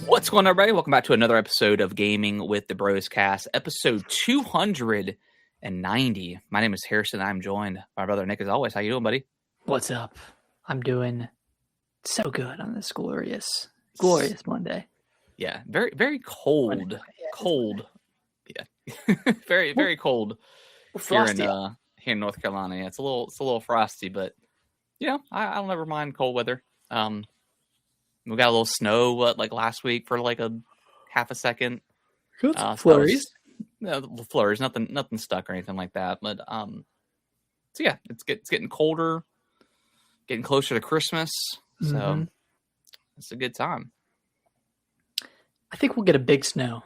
What's going on, everybody? Welcome back to another episode of Gaming with the Broscast, episode 290. My name is Harrison. I'm joined by my brother Nick, as always. How you doing, buddy? What's up? I'm doing so good on this glorious Monday. Yeah, very cold. Cold. Yeah, very cold here in North Carolina. Yeah, it's a little frosty, but I'll never mind cold weather. We got a little snow like last week for like a half a second. Flurries. Flurries, nothing stuck or anything like that. But so yeah, it's getting colder, getting closer to Christmas. So it's a good time. I think we'll get a big snow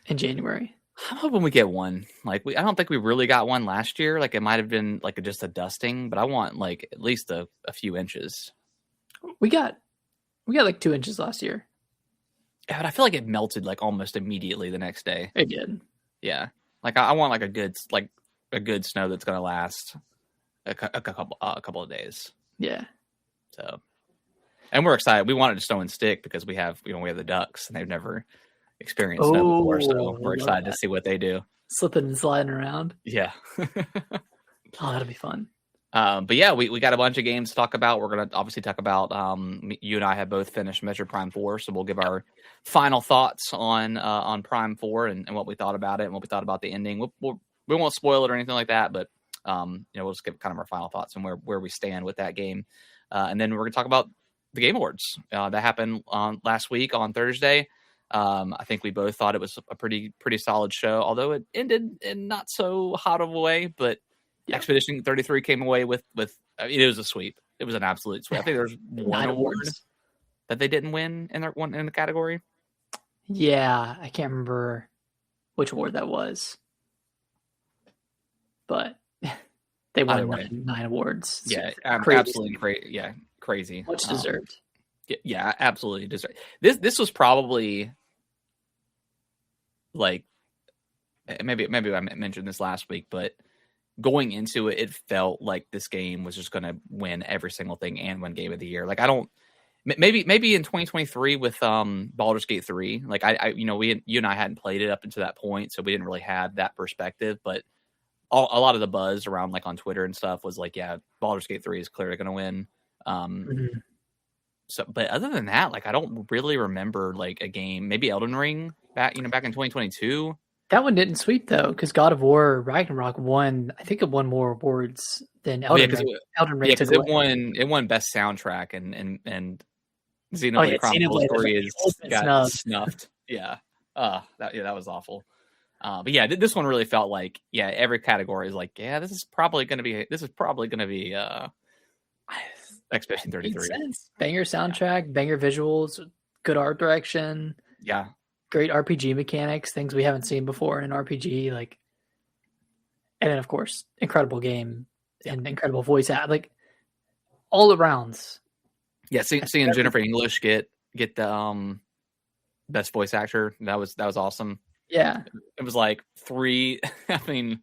in January. I'm hoping we get one. I don't think we really got one last year. Like it might have been like just a dusting, but I want like at least a few inches. We got like 2 inches last year. Yeah, but I feel like it melted like almost immediately the next day. It did. Yeah, like I want like a good snow that's gonna last a couple of days. Yeah. So, and we're excited. We wanted to snow and stick because we have the Ducks and they've never experienced snow before, so we're excited to see what they do. Slipping and sliding around. Yeah. Oh, that'll be fun. But yeah, we got a bunch of games to talk about. We're going to obviously talk about, you and I have both finished Metroid Prime 4, so we'll give our final thoughts on Prime 4 and what we thought about it and what we thought about the ending. We won't spoil it or anything like that, but we'll just give kind of our final thoughts and where we stand with that game. And then we're going to talk about the Game Awards that happened last week on Thursday. I think we both thought it was a pretty solid show, although it ended in not so hot of a way, but yeah. Expedition 33 came away with it was a sweep. It was an absolute sweep. I think there's one award that they didn't win in the category. Yeah, I can't remember which award that was, but they won nine awards. Yeah, absolutely crazy. Yeah, crazy. Much deserved. Yeah, absolutely deserved. This was probably like maybe I mentioned this last week, but going into it, it felt like this game was just going to win every single thing and win Game of the Year. Like maybe in 2023 with Baldur's Gate 3, like you and I hadn't played it up until that point, so we didn't really have that perspective. But a lot of the buzz around like on Twitter and stuff was like, yeah, Baldur's Gate 3 is clearly going to win. So, but other than that, like I don't really remember like a game. Maybe Elden Ring back in 2022. That one didn't sweep though, because God of War Ragnarok won. I think it won more awards than Elden Ring. Elden Ring because it won best soundtrack and Xenoblade Chronicles 3 got snuffed. Yeah, that was awful. But yeah, this one really felt like every category is like this is probably going to be Expedition 33. Banger soundtrack, banger visuals, good art direction. Yeah. Great RPG mechanics, things we haven't seen before in an RPG, and then of course, incredible game and incredible voice act, like all around. Yeah, seeing Jennifer English get the best voice actor, that was awesome. Yeah, it was like 3. I mean,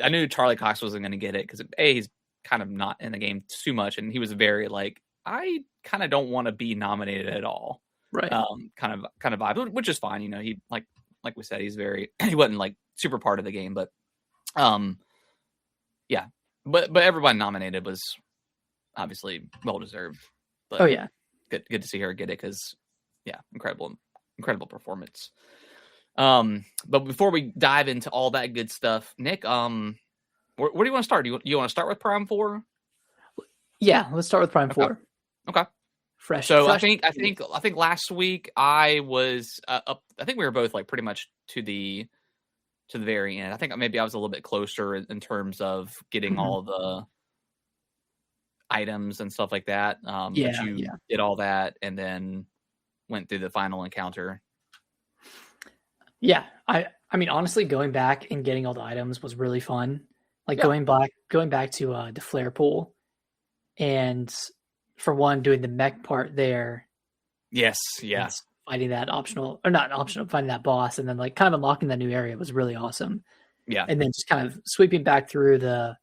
I knew Charlie Cox wasn't going to get it because he's kind of not in the game too much, and he was very like, I kind of don't want to be nominated at all. Right. Kind of vibe, which is fine. He like we said, he wasn't like super part of the game, but yeah, but everyone nominated was obviously well deserved. But oh yeah, good to see her get it because incredible performance. But before we dive into all that good stuff, Nick, where do you want to start? Do you want to start with Prime 4? Yeah, let's start with Prime 4. Okay. Fresh. I think last week I was up. I think we were both like pretty much to the very end. I think maybe I was a little bit closer in terms of getting all the items and stuff like that. But you did all that and then went through the final encounter. Yeah, I mean honestly, going back and getting all the items was really fun. Like going back to the flare pool, and for one, doing the mech part there. Yes, yeah. Finding that finding that boss, and then like kind of unlocking that new area was really awesome. Yeah. And then just kind of sweeping back through the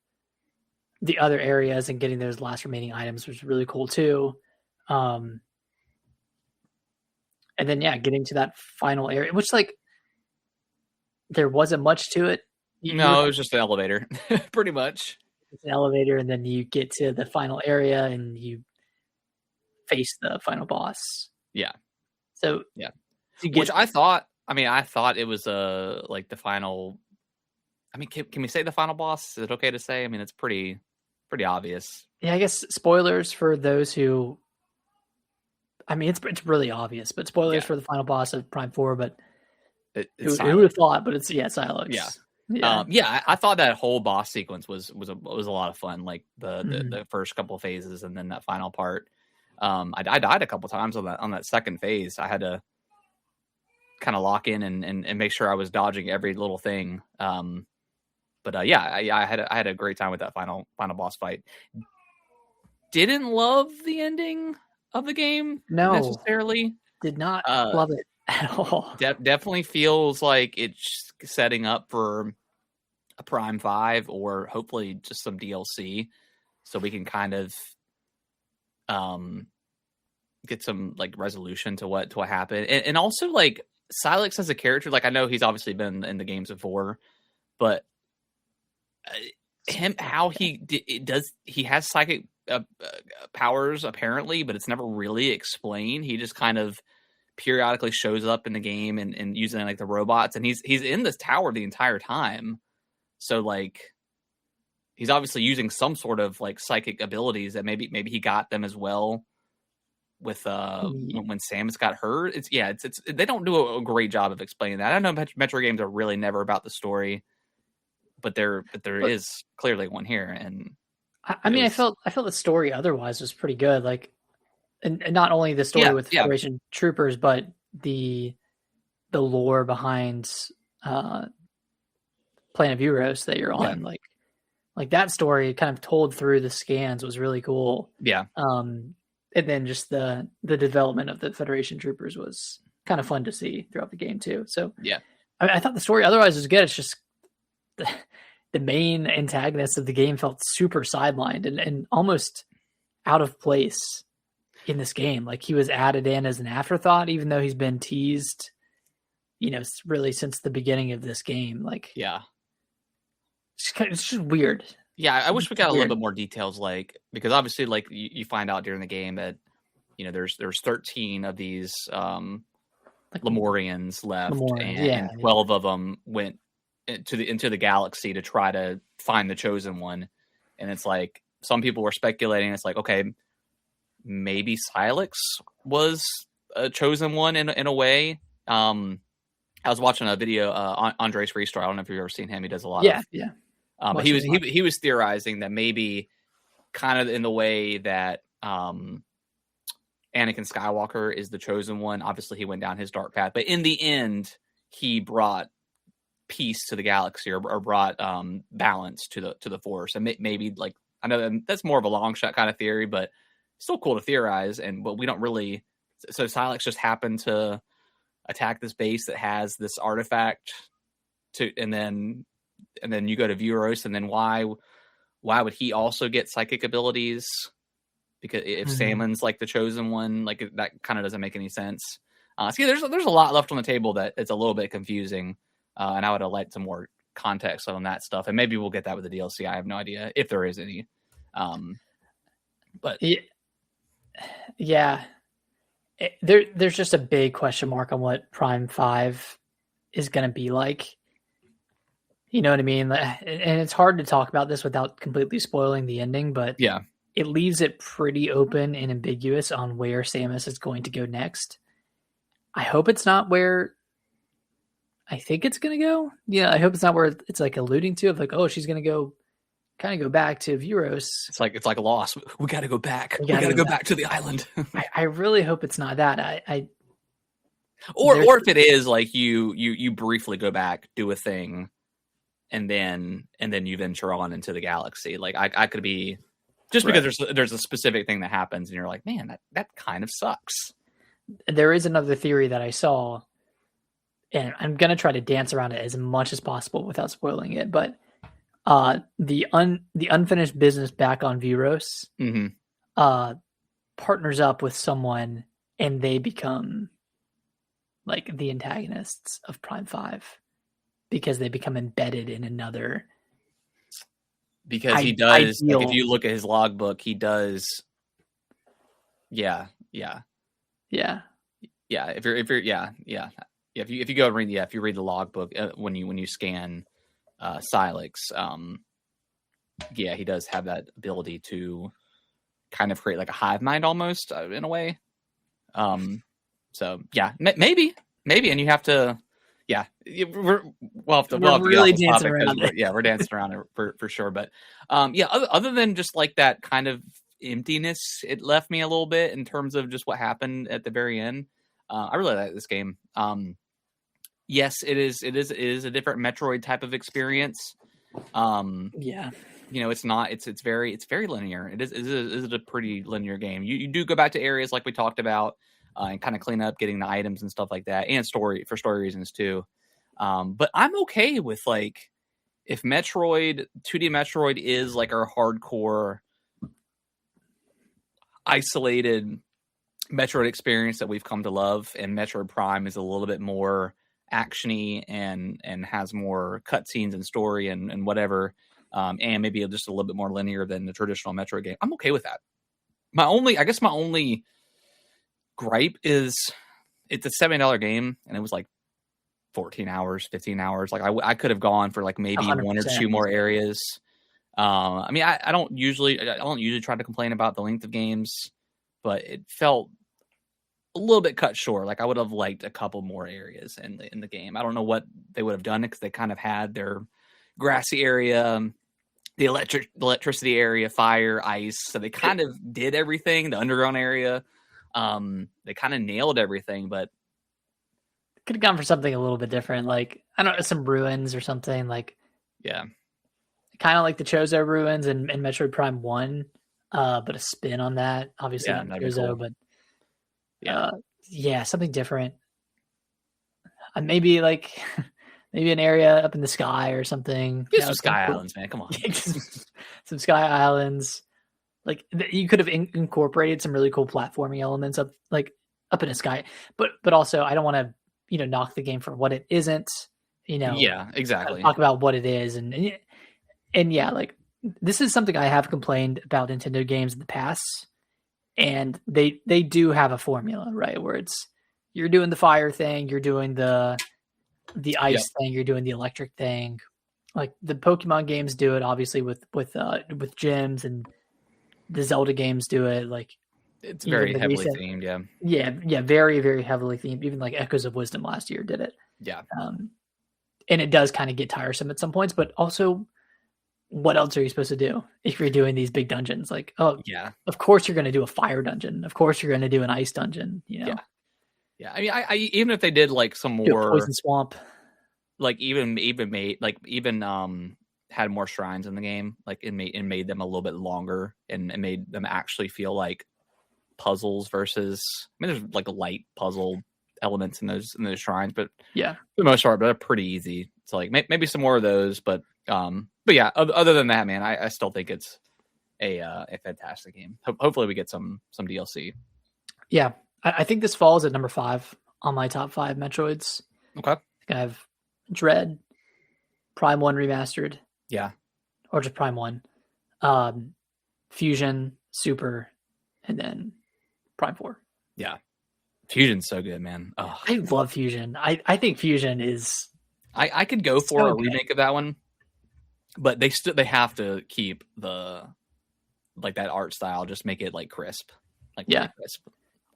other areas and getting those last remaining items was really cool too. And then getting to that final area, which like there wasn't much to it. No, it was just an elevator, pretty much. It's an elevator, and then you get to the final area, and you face the final boss. Yeah. So which I thought. I mean, I thought it was like the final. I mean, can we say the final boss? Is it okay to say? I mean, it's pretty obvious. Yeah, I guess spoilers for those who. I mean, it's really obvious, but spoilers for the final boss of Prime 4. But who would have thought? But it's Silex. Yeah. I thought that whole boss sequence was a lot of fun. Like the first couple of phases, and then that final part. I died a couple times on that second phase. I had to kind of lock in and make sure I was dodging every little thing. But I had a great time with that final boss fight. Didn't love the ending of the game necessarily. Did not love it at all. Definitely feels like it's setting up for a Prime 5 or hopefully just some DLC, so we can kind of get some like resolution to what happened, and also like Silex as a character. Like, I know he's obviously been in the games before, but how he has psychic powers apparently, but it's never really explained. He just kind of periodically shows up in the game and using like the robots, and he's in this tower the entire time. So like he's obviously using some sort of like psychic abilities that maybe he got them as well with when Samus got hurt. It's they don't do a great job of explaining that. I know Metro games are really never about the story, but there is clearly one here. And I mean, I felt the story otherwise was pretty good. Like, and not only the story with Federation troopers, but the lore behind Planet Vuros that you're on. Like that story kind of told through the scans was really cool. Yeah. And then just the development of the Federation troopers was kind of fun to see throughout the game too. So I thought the story otherwise was good. It's just the main antagonist of the game felt super sidelined and almost out of place in this game. Like he was added in as an afterthought, even though he's been teased, really since the beginning of this game. Like, it's just weird. Yeah, I wish we got a little bit more details, like, because obviously, like, you find out during the game that, there's 13 of these Lemurians left, and 12 of them went into the galaxy to try to find the chosen one. And it's like, some people were speculating, it's like, okay, maybe Silex was a chosen one in a way. I was watching a video, Andres Restore. I don't know if you've ever seen him. He does a lot of... But he was theorizing that maybe kind of in the way that Anakin Skywalker is the chosen one. Obviously, he went down his dark path, but in the end, he brought peace to the galaxy, or brought balance to the Force. And maybe, like, I know that's more of a long shot kind of theory, but still cool to theorize. But we don't really. So Silex just happened to attack this base that has this artifact and then you go to Vuros, and then why would he also get psychic abilities? Because if Salmon's like the chosen one, like that kind of doesn't make any sense. See, there's a lot left on the table that it's a little bit confusing, and I would have liked some more context on that stuff. And maybe we'll get that with the DLC. I have no idea if there is any. But there's just a big question mark on what Prime 5 is going to be like. You know what I mean? And it's hard to talk about this without completely spoiling the ending, but it leaves it pretty open and ambiguous on where Samus is going to go next. I hope it's not where I think it's going to go. Yeah, I hope it's not where it's like alluding to, of like, oh, she's going to go back to Vuros. It's like Lost. We got to go back. We got to go back to the island. I really hope it's not that. Or if it is, like you briefly go back, do a thing, and then you venture on into the galaxy. Like I could be just because there's a specific thing that happens, and you're like, man, that kind of sucks. There is another theory that I saw, and I'm gonna try to dance around it as much as possible without spoiling it. But the unfinished business back on Vuros partners up with someone, and they become like the antagonists of Prime 5 because they become embedded in another. Because he does, like, if ideal. you look at his logbook, he does. Yeah. If you're, if you go and read, if you read the logbook when you scan Silex, he does have that ability to kind of create like a hive mind almost in a way. So yeah, maybe, and you have to. Yeah, we'll have to really get off this dancing topic around it. we're dancing around it for sure. But other than just like that kind of emptiness, it left me a little bit in terms of just what happened at the very end. I really like this game. Yes, it is a different Metroid type of experience. It's not. It's very linear. It is a pretty linear game. You do go back to areas like we talked about. And kind of clean up getting the items and stuff like that, and story reasons too. But I'm okay with like if 2D Metroid is like our hardcore isolated Metroid experience that we've come to love, and Metroid Prime is a little bit more actiony and has more cutscenes and story and whatever, and maybe just a little bit more linear than the traditional Metroid game. I'm okay with that. My only gripe is it's a $70 game and it was like 14 hours, 15 hours. Like I could have gone for like maybe 1 or 2 more areas. I don't usually try to complain about the length of games, but it felt a little bit cut short. Like I would have liked a couple more areas in the game. I don't know what they would have done because they kind of had their grassy area, the electricity area, fire, ice. So they kind of did everything, the underground area. They kind of nailed everything, but could have gone for something a little bit different, like I don't know, some ruins or something. Like kind of like the Chozo ruins and Metroid Prime 1, but a spin on that. Obviously not Chozo, cool. But something different. Maybe an area up in the sky or something. Some sky islands, man. Come on. Some sky islands. Like you could have incorporated some really cool platforming elements up in a sky, but also I don't want to knock the game for what it isn't. Yeah, exactly. Talk about what it is, and like this is something I have complained about Nintendo games in the past, and they do have a formula, right? Where it's you're doing the fire thing, you're doing the ice thing, you're doing the electric thing. Like the Pokemon games do it, obviously with gyms, and the Zelda games do it. Like it's very heavily themed. Very, very heavily themed. Even like Echoes of Wisdom last year did it. And it does kind of get tiresome at some points, but also what else are you supposed to do if you're doing these big dungeons? Like, of course you're going to do a fire dungeon. Of course you're going to do an ice dungeon, Yeah. I mean, I even if they did like some more poison swamp, like even had more shrines in the game, like it made them a little bit longer and made them actually feel like puzzles versus, I mean, there's like light puzzle elements in those shrines, but for the most part, they're pretty easy. So like maybe some more of those, but yeah, other than that, man, I still think it's a fantastic game. Hopefully we get some DLC. Yeah, I think this falls at number 5 on my top 5 Metroids. Okay, I have Dread, Prime 1 Remastered. Yeah. Or just Prime 1. Fusion, Super, and then Prime 4. Yeah. Fusion's so good, man. Oh. I love Fusion. I think Fusion is... I could go for a remake of that one, but they have to keep the like that art style, just make it like crisp. Really crisp.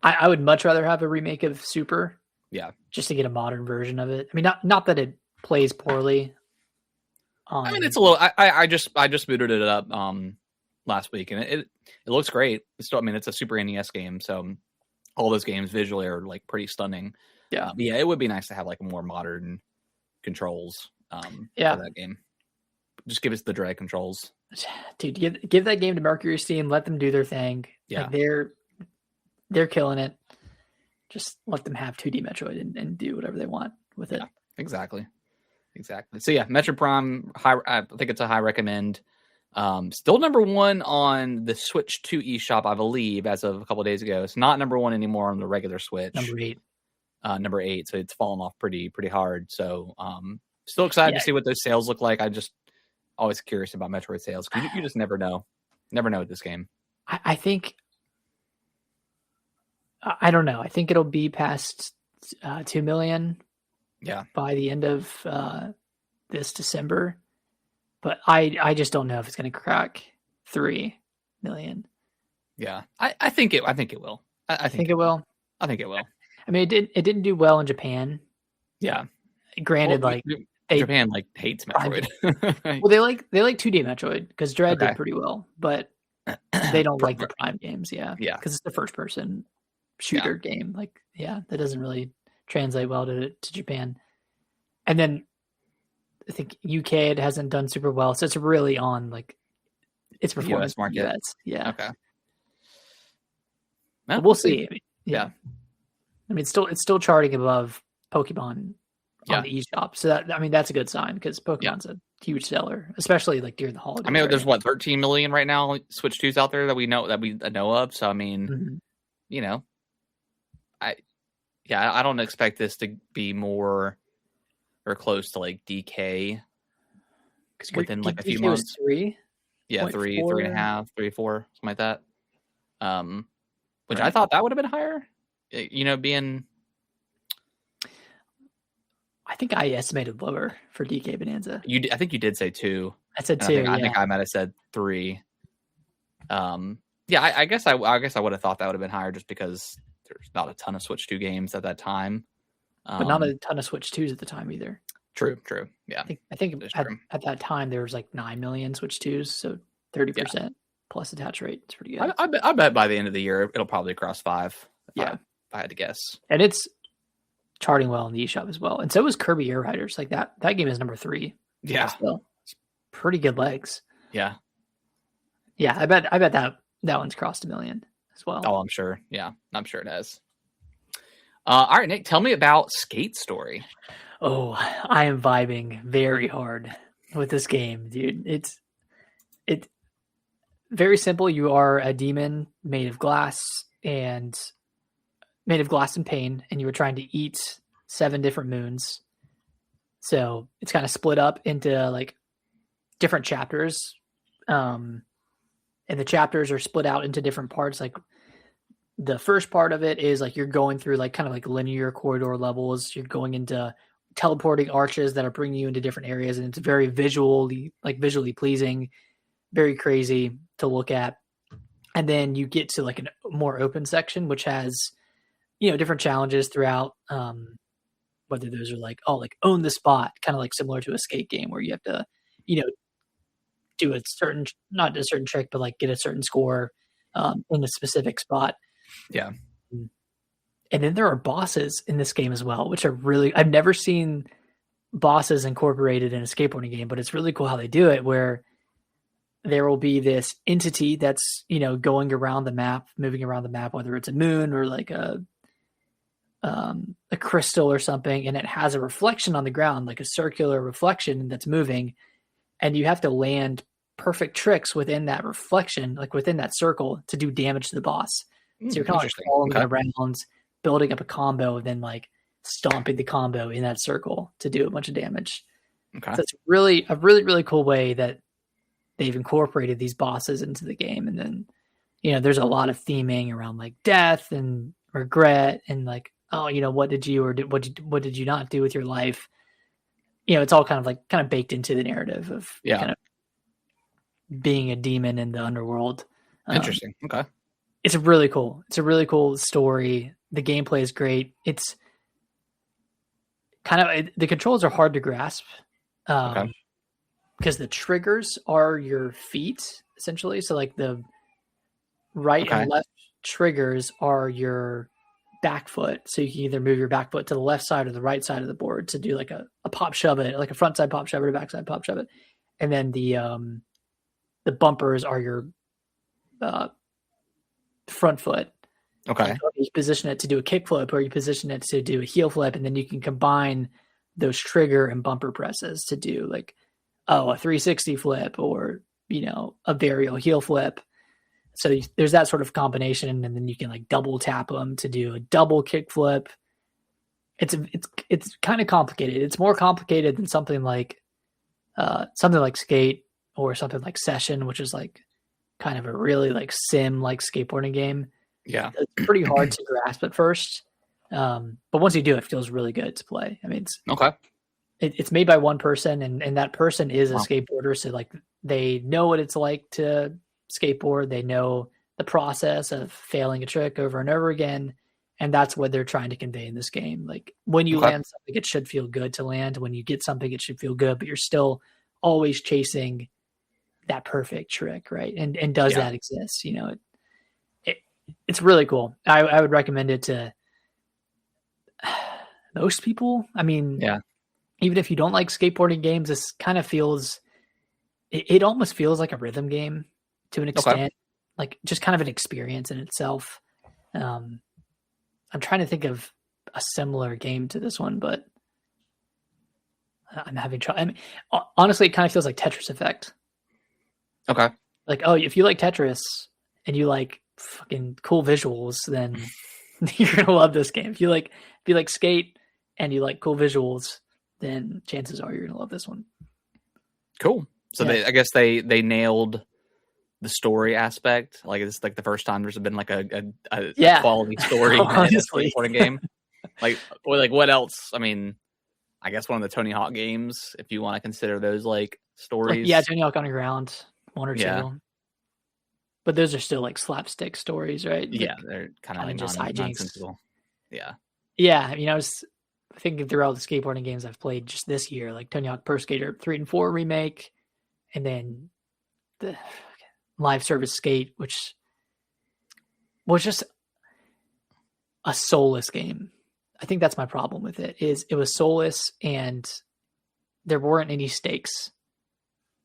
I would much rather have a remake of Super. Yeah. Just to get a modern version of it. I mean, not that it plays poorly. I mean, it's a little. I just booted it up last week, and it looks great. It's still, I mean, it's a Super NES game, so all those games visually are like pretty stunning. Yeah, it would be nice to have like more modern controls. For that game. Just give us the Dread controls, dude. Give that game to Mercury Steam. Let them do their thing. Yeah, like they're killing it. Just let them have 2D Metroid and do whatever they want with it. Exactly. So yeah, Metroid Prime, I think it's a high recommend. Still number 1 on the Switch 2 eShop, I believe, as of a couple of days ago. It's not number 1 anymore on the regular Switch. Number 8. number 8, so it's fallen off pretty hard. So still excited to see what those sales look like. I just always curious about Metroid sales because you just never know with this game. I think I don't know. I think it'll be past 2 million. Yeah, by the end of this December, but I just don't know if it's going to crack 3 million. Yeah, I think it will. I think it will. I think it will. I mean, it didn't do well in Japan. Yeah, granted, well, Japan hates Metroid. Well, they like 2D Metroid because Dread did pretty well, but they don't like the Prime games. Yeah, because it's the first person shooter game. Like, that doesn't really translate well to Japan. And then I think UK it hasn't done super well, so it's really on like its performance market. US. Yeah. Okay. Well, we'll see. I mean, it's still charting above Pokemon on the eShop, so that's a good sign because Pokemon's a huge seller, especially like during the holidays. I mean, there's 13 million right now Switch 2s out there that we know of. So I mean, I don't expect this to be more or close to like DK within like a few months. 3? Yeah, 3, 3.5, 3, 4, something like that. Which I thought that would have been higher. Being. I think I estimated lower for DK Bonanza. I think you did say 2. I said 2. I think I might have said 3. I guess I would have thought that would have been higher just because there's not a ton of Switch 2 games at that time. But not a ton of Switch 2s at the time either. True. Yeah. I think at that time there was like 9 million Switch 2s, so 30% plus attach rate. It's pretty good. I bet by the end of the year it'll probably cross 5. If I had to guess. And it's charting well in the eShop as well. And so was Kirby Air Riders. Like that game is number 3. Yeah. So it's pretty good legs. Yeah. Yeah, I bet that one's crossed 1 million as well. Oh, I'm sure. Yeah, I'm sure it has. All right, Nick, tell me about Skate Story. Oh, I am vibing very hard with this game, dude. It's very simple. You are a demon made of glass and pain, and you were trying to eat 7 different moons. So it's kind of split up into like different chapters. And the chapters are split out into different parts. Like the first part of it is like you're going through like kind of like linear corridor levels. You're going into teleporting arches that are bringing you into different areas, and it's very visually pleasing, very crazy to look at. And then you get to like a more open section, which has different challenges throughout. Whether those are like own the spot, kind of like similar to a skate game where you have to do not a certain trick, but like get a certain score in a specific spot. Yeah. And then there are bosses in this game as well, which are I've never seen bosses incorporated in a skateboarding game, but it's really cool how they do it, where there will be this entity that's, going around the map, moving around the map, whether it's a moon or like a crystal or something. And it has a reflection on the ground, like a circular reflection that's moving. And you have to land perfect tricks within that reflection, like within that circle, to do damage to the boss. So you're kind of like following around, building up a combo, and then like stomping the combo in that circle to do a bunch of damage. Okay. So it's really really cool way that they've incorporated these bosses into the game. And then, there's a lot of theming around like death and regret and like, oh, what did you what did you not do with your life? It's all kind of baked into the narrative of kind of being a demon in the underworld. Interesting. Okay. It's really cool. It's a really cool story. The gameplay is great. It's kind of, the controls are hard to grasp because the triggers are your feet essentially. So like the right and left triggers are your back foot. So you can either move your back foot to the left side or the right side of the board to do like a pop shove it, like a front side pop shove it, a back side pop shove it. And then the bumpers are your front foot. Okay. So you position it to do a kick flip, or you position it to do a heel flip, and then you can combine those trigger and bumper presses to do like, a 360 flip or, a varial heel flip. So there's that sort of combination, and then you can like double tap them to do a double kick flip. It's kind of complicated. It's more complicated than something like Skate or something like Session, which is like kind of a really like sim like skateboarding game. Yeah. It's pretty hard to grasp at first, but once you do, it feels really good to play. I mean, Okay. it's made by one person, and that person is a Wow. skateboarder, so like they know what it's like to skateboard. They know the process of failing a trick over and over again, and that's what they're trying to convey in this game. Like when you Okay. land something, it should feel good to land. When you get something, it should feel good, but you're still always chasing that perfect trick, right? And does that exist? You know, it's really cool. I would recommend it to most people. I mean, Yeah. even if you don't like skateboarding games, this kind of feels, it almost feels like a rhythm game to an extent, like just kind of an experience in itself. I'm trying to think of a similar game to this one, but I'm having trouble. I mean, honestly, it kind of feels like Tetris Effect. Okay. Like, oh, if you like Tetris and you like fucking cool visuals, then you're gonna love this game. If you like Skate and you like cool visuals, then chances are you're gonna love this one. Cool. So I guess they nailed the story aspect. Like it's like the first time there's been like a quality story in a skateboarding game. Like what else? I mean, I guess one of the Tony Hawk games, if you want to consider those like stories. Like, Tony Hawk Underground, one or two. But those are still like slapstick stories, right? Yeah, like, they're kind of like just hijinks. Yeah. Yeah, I mean, I was thinking through all the skateboarding games I've played just this year, like Tony Hawk Pro Skater 3 and 4 remake, and then the Live Service Skate, which was just a soulless game. I think that's my problem with it, is it was soulless and there weren't any stakes.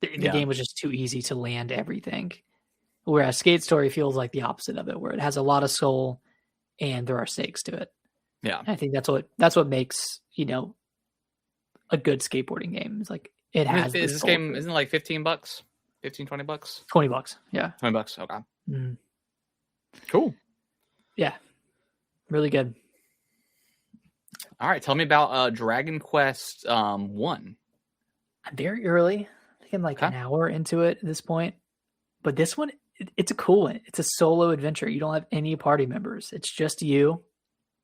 The game was just too easy to land everything. Whereas Skate Story feels like the opposite of it, where it has a lot of soul and there are stakes to it. Yeah. And I think that's what makes, a good skateboarding game. It's like it has. Is this game, isn't it like $15? $15, $20? $20. Yeah. $20. Okay. Mm. Cool. Yeah. Really good. All right. Tell me about Dragon Quest 1. I'm very early. I think I'm like an hour into it at this point. But this one, it's a cool one. It's a solo adventure. You don't have any party members. It's just you.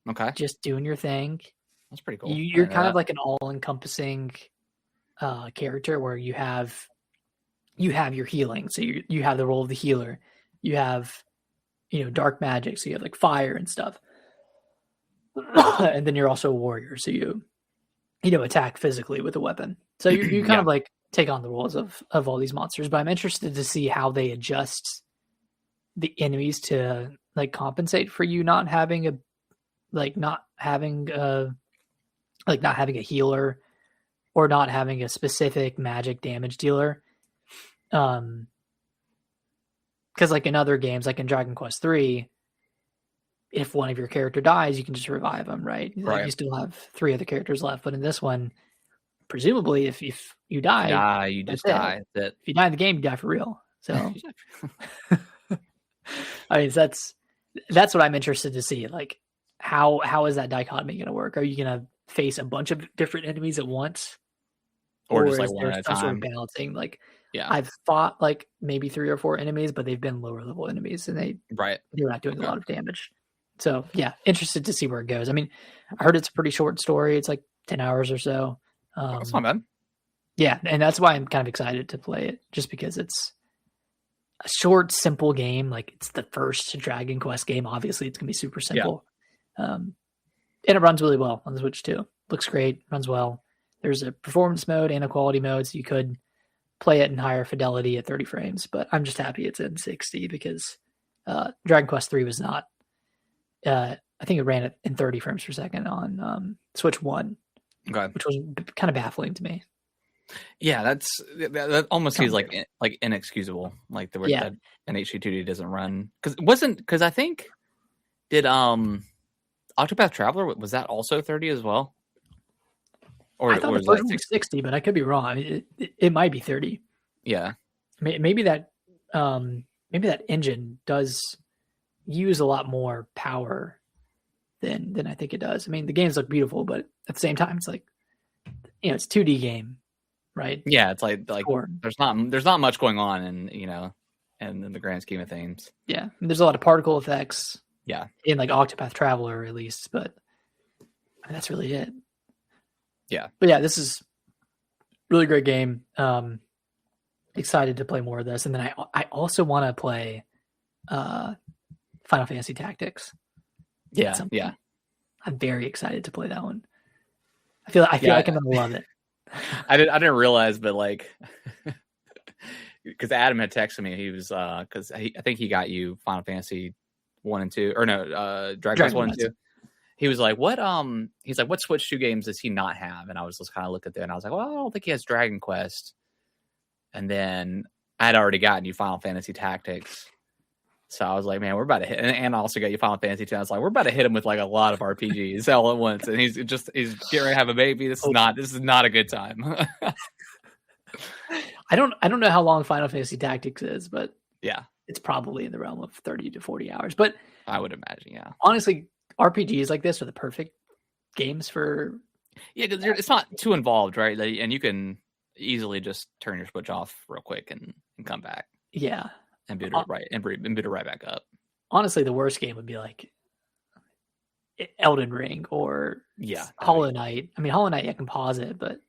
Okay. Just doing your thing. That's pretty cool. You're kind of like an all-encompassing character where you have your healing. So you have the role of the healer. You have, dark magic. So you have like fire and stuff. And then you're also a warrior. So you attack physically with a weapon. So you kind of like take on the roles of all these monsters. But I'm interested to see how they adjust the enemies to like compensate for you not having a healer or not having a specific magic damage dealer. Because like in other games, like in Dragon Quest 3, if one of your character dies, you can just revive them, right? Like you still have 3 other characters left. But in this one, presumably, if you die, you just die. That's it. If you die in the game, you die for real. So, I mean, that's what I'm interested to see. Like, how is that dichotomy going to work? Are you going to face a bunch of different enemies at on's, or just like one at a time? Sort of balancing, like, yeah, I've fought like maybe 3 or 4 enemies, but they've been lower level enemies, and they're not doing a lot of damage. So yeah, interested to see where it goes. I mean, I heard it's a pretty short story. It's like 10 hours or so. That's not bad. Yeah, and that's why I'm kind of excited to play it, just because it's a short, simple game. Like it's the first Dragon Quest game. Obviously, it's gonna be super simple, and it runs really well on the Switch too. Looks great, runs well. There's a performance mode and a quality mode, so you could play it in higher fidelity at 30 frames. But I'm just happy it's in 60 because Dragon Quest 3 was not. I think it ran it in 30 frames per second on Switch 1, which was kind of baffling to me. Yeah, that almost seems like inexcusable. Like the word that an HD2D doesn't run because I think did Octopath Traveler, was that also 30 as well? Or I thought the first one was 60, but I could be wrong. It might be 30. Yeah, maybe that engine does use a lot more power than I think it does. I mean, the games look beautiful, but at the same time, it's like, it's 2D game, right? Yeah, it's like Sure. there's not much going on, and in the grand scheme of things. Yeah, and there's a lot of particle effects. Yeah, in like Octopath Traveler at least, but I mean, that's really it. Yeah, but yeah, this is really great game. Excited to play more of this, and then I also want to play Final Fantasy Tactics. Yeah. I'm very excited to play that one. I feel like I'm gonna love it. I didn't realize, but like, because Adam had texted me, he was because I think he got you Final Fantasy 1 and 2, or no, Dragon Quest 1 and 2. He was like, what he's like, what Switch 2 games does he not have? And I was just kind of looking at that, and I was like, well, I don't think he has Dragon Quest. And then I had already gotten you Final Fantasy Tactics. So I was like, man, we're about to hit, and I also got you Final Fantasy 10. I was like, we're about to hit him with like a lot of RPGs all at once, and he's getting ready to have a baby. This is not a good time. I don't know how long Final Fantasy Tactics is, but yeah, it's probably in the realm of 30 to 40 hours. But I would imagine, yeah. Honestly, RPGs like this are the perfect games for. Yeah, because it's not too involved, right? And you can easily just turn your Switch off real quick and come back. Yeah. And boot it right back up. Honestly, the worst game would be like Elden Ring or Hollow Knight. I mean, Hollow Knight, I can pause it, but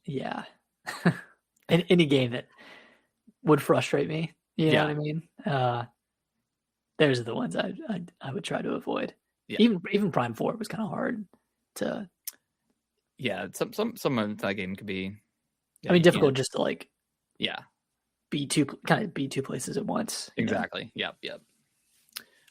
yeah, any game that would frustrate me. You know what I mean? Those are the ones I would try to avoid. Yeah. Even Prime 4 was kind of hard to. Yeah, some of that game could be. Yeah, I mean, difficult just to like. Yeah. Be two places at once. Exactly. Yep.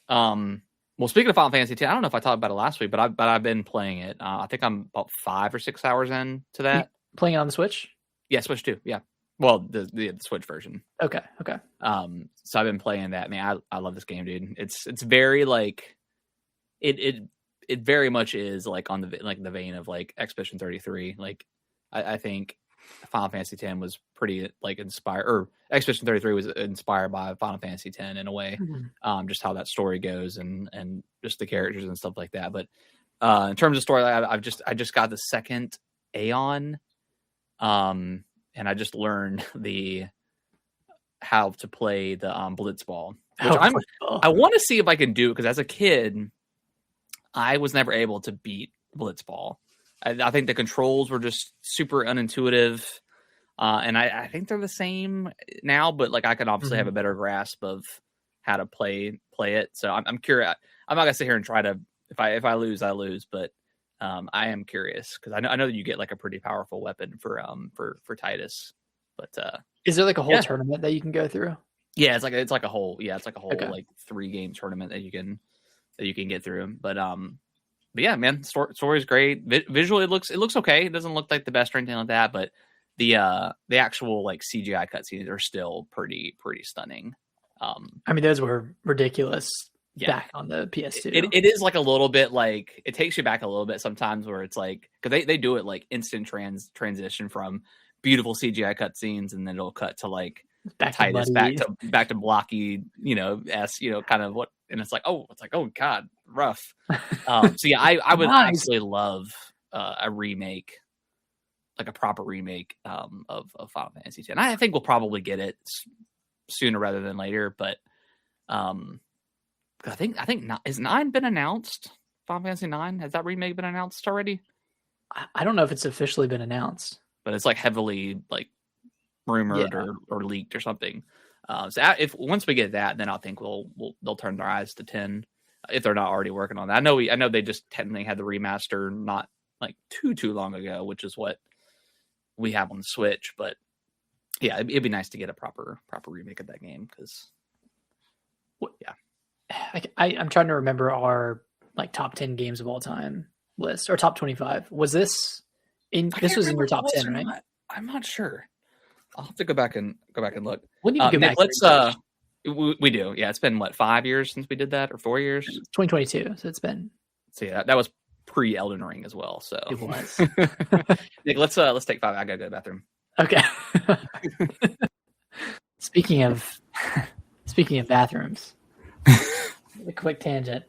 Well, speaking of Final Fantasy X, I don't know if I talked about it last week, but I've been playing it. I think I'm about 5 or 6 hours in to that. Playing it on the Switch? Yeah, Switch 2. Yeah. Well, the Switch version. Okay. So I've been playing that. Man, I love this game, dude. It's very like it very much is like on the vein of like Expedition 33. Like I think Final Fantasy X was pretty like inspired, or Expedition 33 was inspired by Final Fantasy X in a way. Mm-hmm. Just how that story goes and just the characters and stuff like that. But in terms of story, I just got the second Aeon, and I just learned how to play the Blitzball, which I want to see if I can do, because as a kid, I was never able to beat Blitzball. I think the controls were just super unintuitive, and I think they're the same now, but like I can obviously have a better grasp of how to play it. So I'm curious. I'm not gonna sit here and try to. If I lose, I lose. But I am curious, because I know that you get like a pretty powerful weapon for Titus. But is there like a whole tournament that you can go through? Yeah, it's like a whole like 3-game tournament that you can get through. But yeah, man, story's great. Visually, it looks okay. It doesn't look like the best or anything like that, but the actual like CGI cutscenes are still pretty stunning. I mean, those were ridiculous back on the PS2. It is like a little bit like, it takes you back a little bit sometimes, where it's like, because they do it like instant transition from beautiful CGI cutscenes, and then it'll cut to like Titus back to blocky, kind of what, and it's like, oh god, rough. So yeah, I would absolutely love a remake, like a proper remake of Final Fantasy X. I think we'll probably get it sooner rather than later, but I think has 9 been announced? Final Fantasy 9, has that remake been announced already? I don't know if it's officially been announced, but it's like heavily like rumored or leaked or something. So if once we get that, then I think they'll turn their eyes to 10, if they're not already working on that. I know they just technically had the remaster not like too long ago, which is what we have on the Switch. But yeah, it'd be nice to get a proper remake of that game, because I'm trying to remember our like top 10 games of all time list, or top 25. Was this this was in your top 10, right? I'm not sure. I'll have to go back and look. When did you go back? Let's we do. Yeah, it's been what, 5 years since we did that, or 4 years? 2022. So it's been. So yeah, that was pre Elden Ring as well. So it was. Nick, let's take 5. I gotta go to the bathroom. Okay. Speaking of bathrooms, a quick tangent.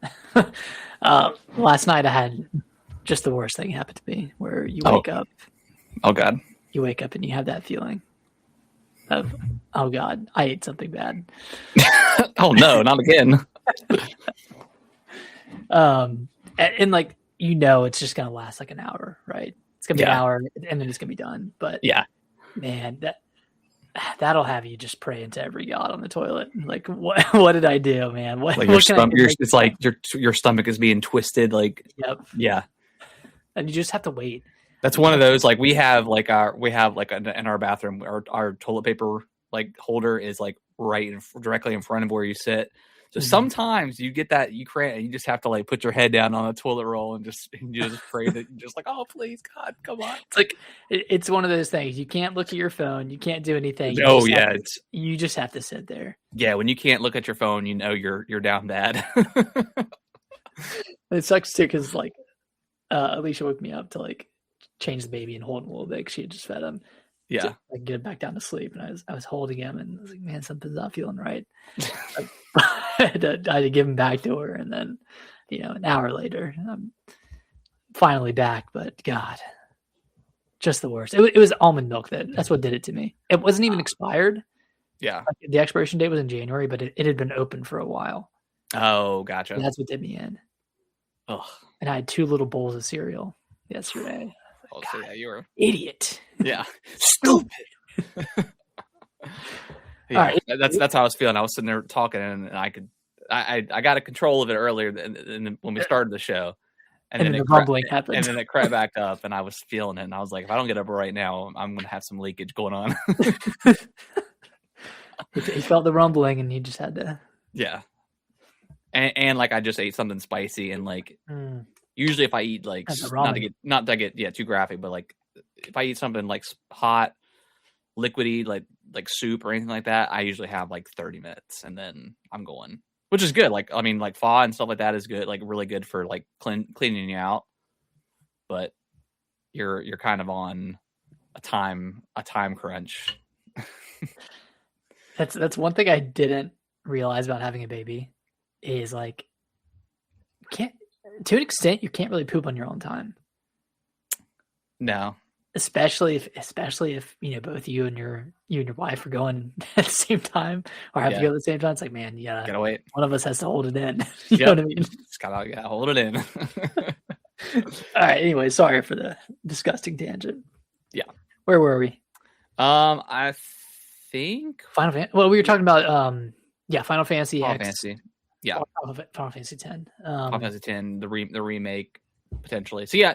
Last night I had just the worst thing happen to me, where you wake up. Oh God. You wake up and you have that feeling of, oh God, I ate something bad. Oh no, not again. And like, it's just gonna last like an hour, right? It's gonna be an hour and then it's gonna be done. But yeah, man, that'll have you just pray into every god on the toilet. Like, what did I do, man? What, like your stomach, it's like your stomach is being twisted. Like, yep, yeah, and you just have to wait. That's one of those, like, we have in our bathroom, our toilet paper like holder is like directly in front of where you sit. So sometimes you get that you cramp and you just have to like put your head down on a toilet roll and you just pray that you're just like, oh please God, come on. It's like it's one of those things. You can't look at your phone. You can't do anything. You just have to sit there. Yeah, when you can't look at your phone, you're down bad. It sucks too because like Alicia woke me up to like change the baby and hold him a little bit because she had just fed him. Yeah, to, like, get him back down to sleep, and I was holding him, and I was like, man, something's not feeling right. I had to give him back to her, and then an hour later, I'm finally back. But God, just the worst. It was almond milk that's what did it to me. It wasn't even expired. Yeah, like, the expiration date was in January, but it had been open for a while. Oh, gotcha. And that's what did me in. Ugh. And I had 2 little bowls of cereal yesterday. Oh, so yeah, you were idiot. Yeah, stupid. Yeah, all right. That's how I was feeling. I was sitting there talking, and I got a control of it earlier than when we started the show, and then the rumbling happened, and then it cracked back up, and I was feeling it, and I was like, if I don't get up right now, I'm gonna have some leakage going on. He felt the rumbling, and he just had to. Yeah, and like I just ate something spicy, and like. Usually if I eat like not to get too graphic, but like if I eat something like hot, liquidy, like soup or anything like that, I usually have like 30 minutes and then I'm going, which is good. Like, I mean, like pho and stuff like that is good, like really good for like cleaning you out. But you're kind of on a time crunch. That's one thing I didn't realize about having a baby is like to an extent, you can't really poop on your own time. No, especially if both you and your wife are going at the same time or have to go at the same time. It's like, man, gotta wait. One of us has to hold it in. You know what I mean? Just gotta hold it in. All right. Anyway, sorry for the disgusting tangent. Yeah. Where were we? I think Final Fantasy. Well, we were talking about Final Fantasy Final X. Fantasy. Yeah, Final Fantasy X. Final Fantasy X, the remake potentially. So yeah,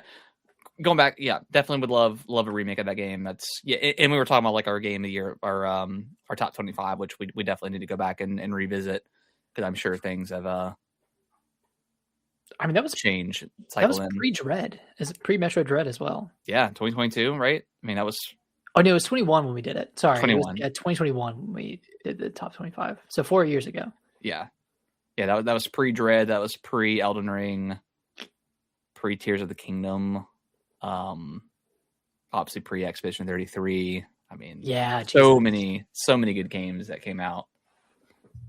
going back, yeah, definitely would love a remake of that game. That's and we were talking about like our game of the year, our top 25, which we definitely need to go back and revisit because I'm sure things have that was changed. That was pre-Dread. Is it pre-Metroid Dread as well? Yeah, 2022, right? I mean, that was. Oh no, it was 21 when we did it. Sorry, 21. 2021 when we did the top 25. So 4 years ago. Yeah. Yeah, that was pre-Dread. That was pre-Elden Ring, pre-Tears of the Kingdom, obviously pre-Expedition 33. I mean, yeah, so many good games that came out.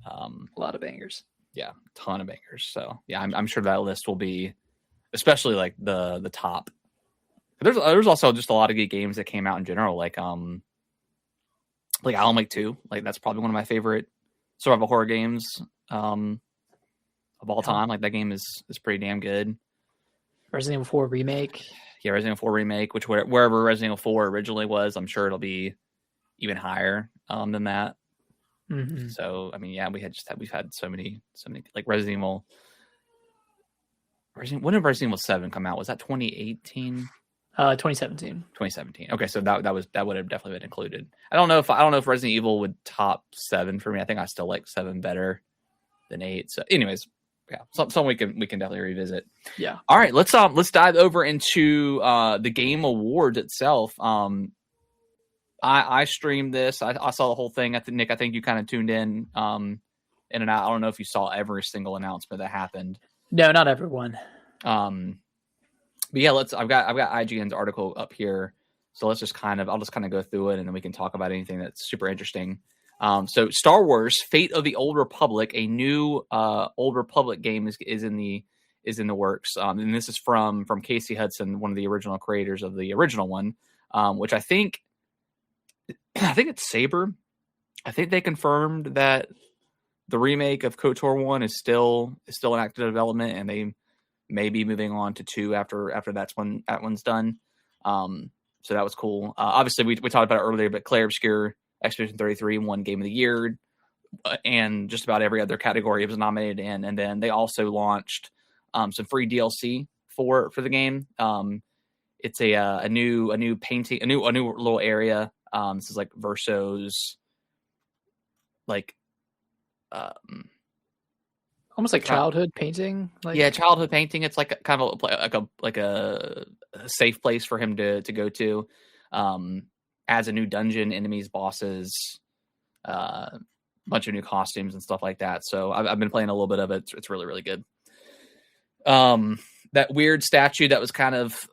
A lot of bangers. Yeah, ton of bangers. So yeah, I'm sure that list will be, especially like the top. There's also just a lot of good games that came out in general, like Alan Wake 2. Like that's probably one of my favorite survival horror games. Of all time, like that game is pretty damn good. Resident Evil 4 remake. Yeah, Resident Evil 4 remake, which wherever Resident Evil 4 originally was, I'm sure it'll be even higher than that. Mm-hmm. So I mean, yeah, we've had so many like Resident Evil. When did Resident Evil 7 come out? Was that 2018? 2017. 2017. Okay, so that would have definitely been included. I don't know if Resident Evil would top 7 for me. I think I still like 7 better than 8. So, anyways. Yeah, something we can definitely revisit. Yeah. All right, let's dive over into the Game Awards itself. I streamed this. I saw the whole thing. Nick, I think you kind of tuned in and out. I don't know if you saw every single announcement that happened. No, not everyone. But yeah, I've got IGN's article up here, so I'll just kind of go through it and then we can talk about anything that's super interesting. So Star Wars: Fate of the Old Republic, a new Old Republic game is in the works. And this is from Casey Hudson, one of the original creators of the original one, which I think it's Saber. I think they confirmed that the remake of KOTOR 1 is still in active development, and they may be moving on to 2 after that one's done. So that was cool. Obviously, we talked about it earlier, but Clair Obscur Expedition 33 won Game of the Year, and just about every other category it was nominated in. And then they also launched some free DLC for the game. It's a new painting, a new little area. This is like Verso's, like almost like childhood painting. Childhood painting. It's like kind of like a safe place for him to go to. Adds a new dungeon, enemies, bosses, bunch of new costumes and stuff like that. So I've been playing a little bit of it. It's really, really good. That weird statue that was kind of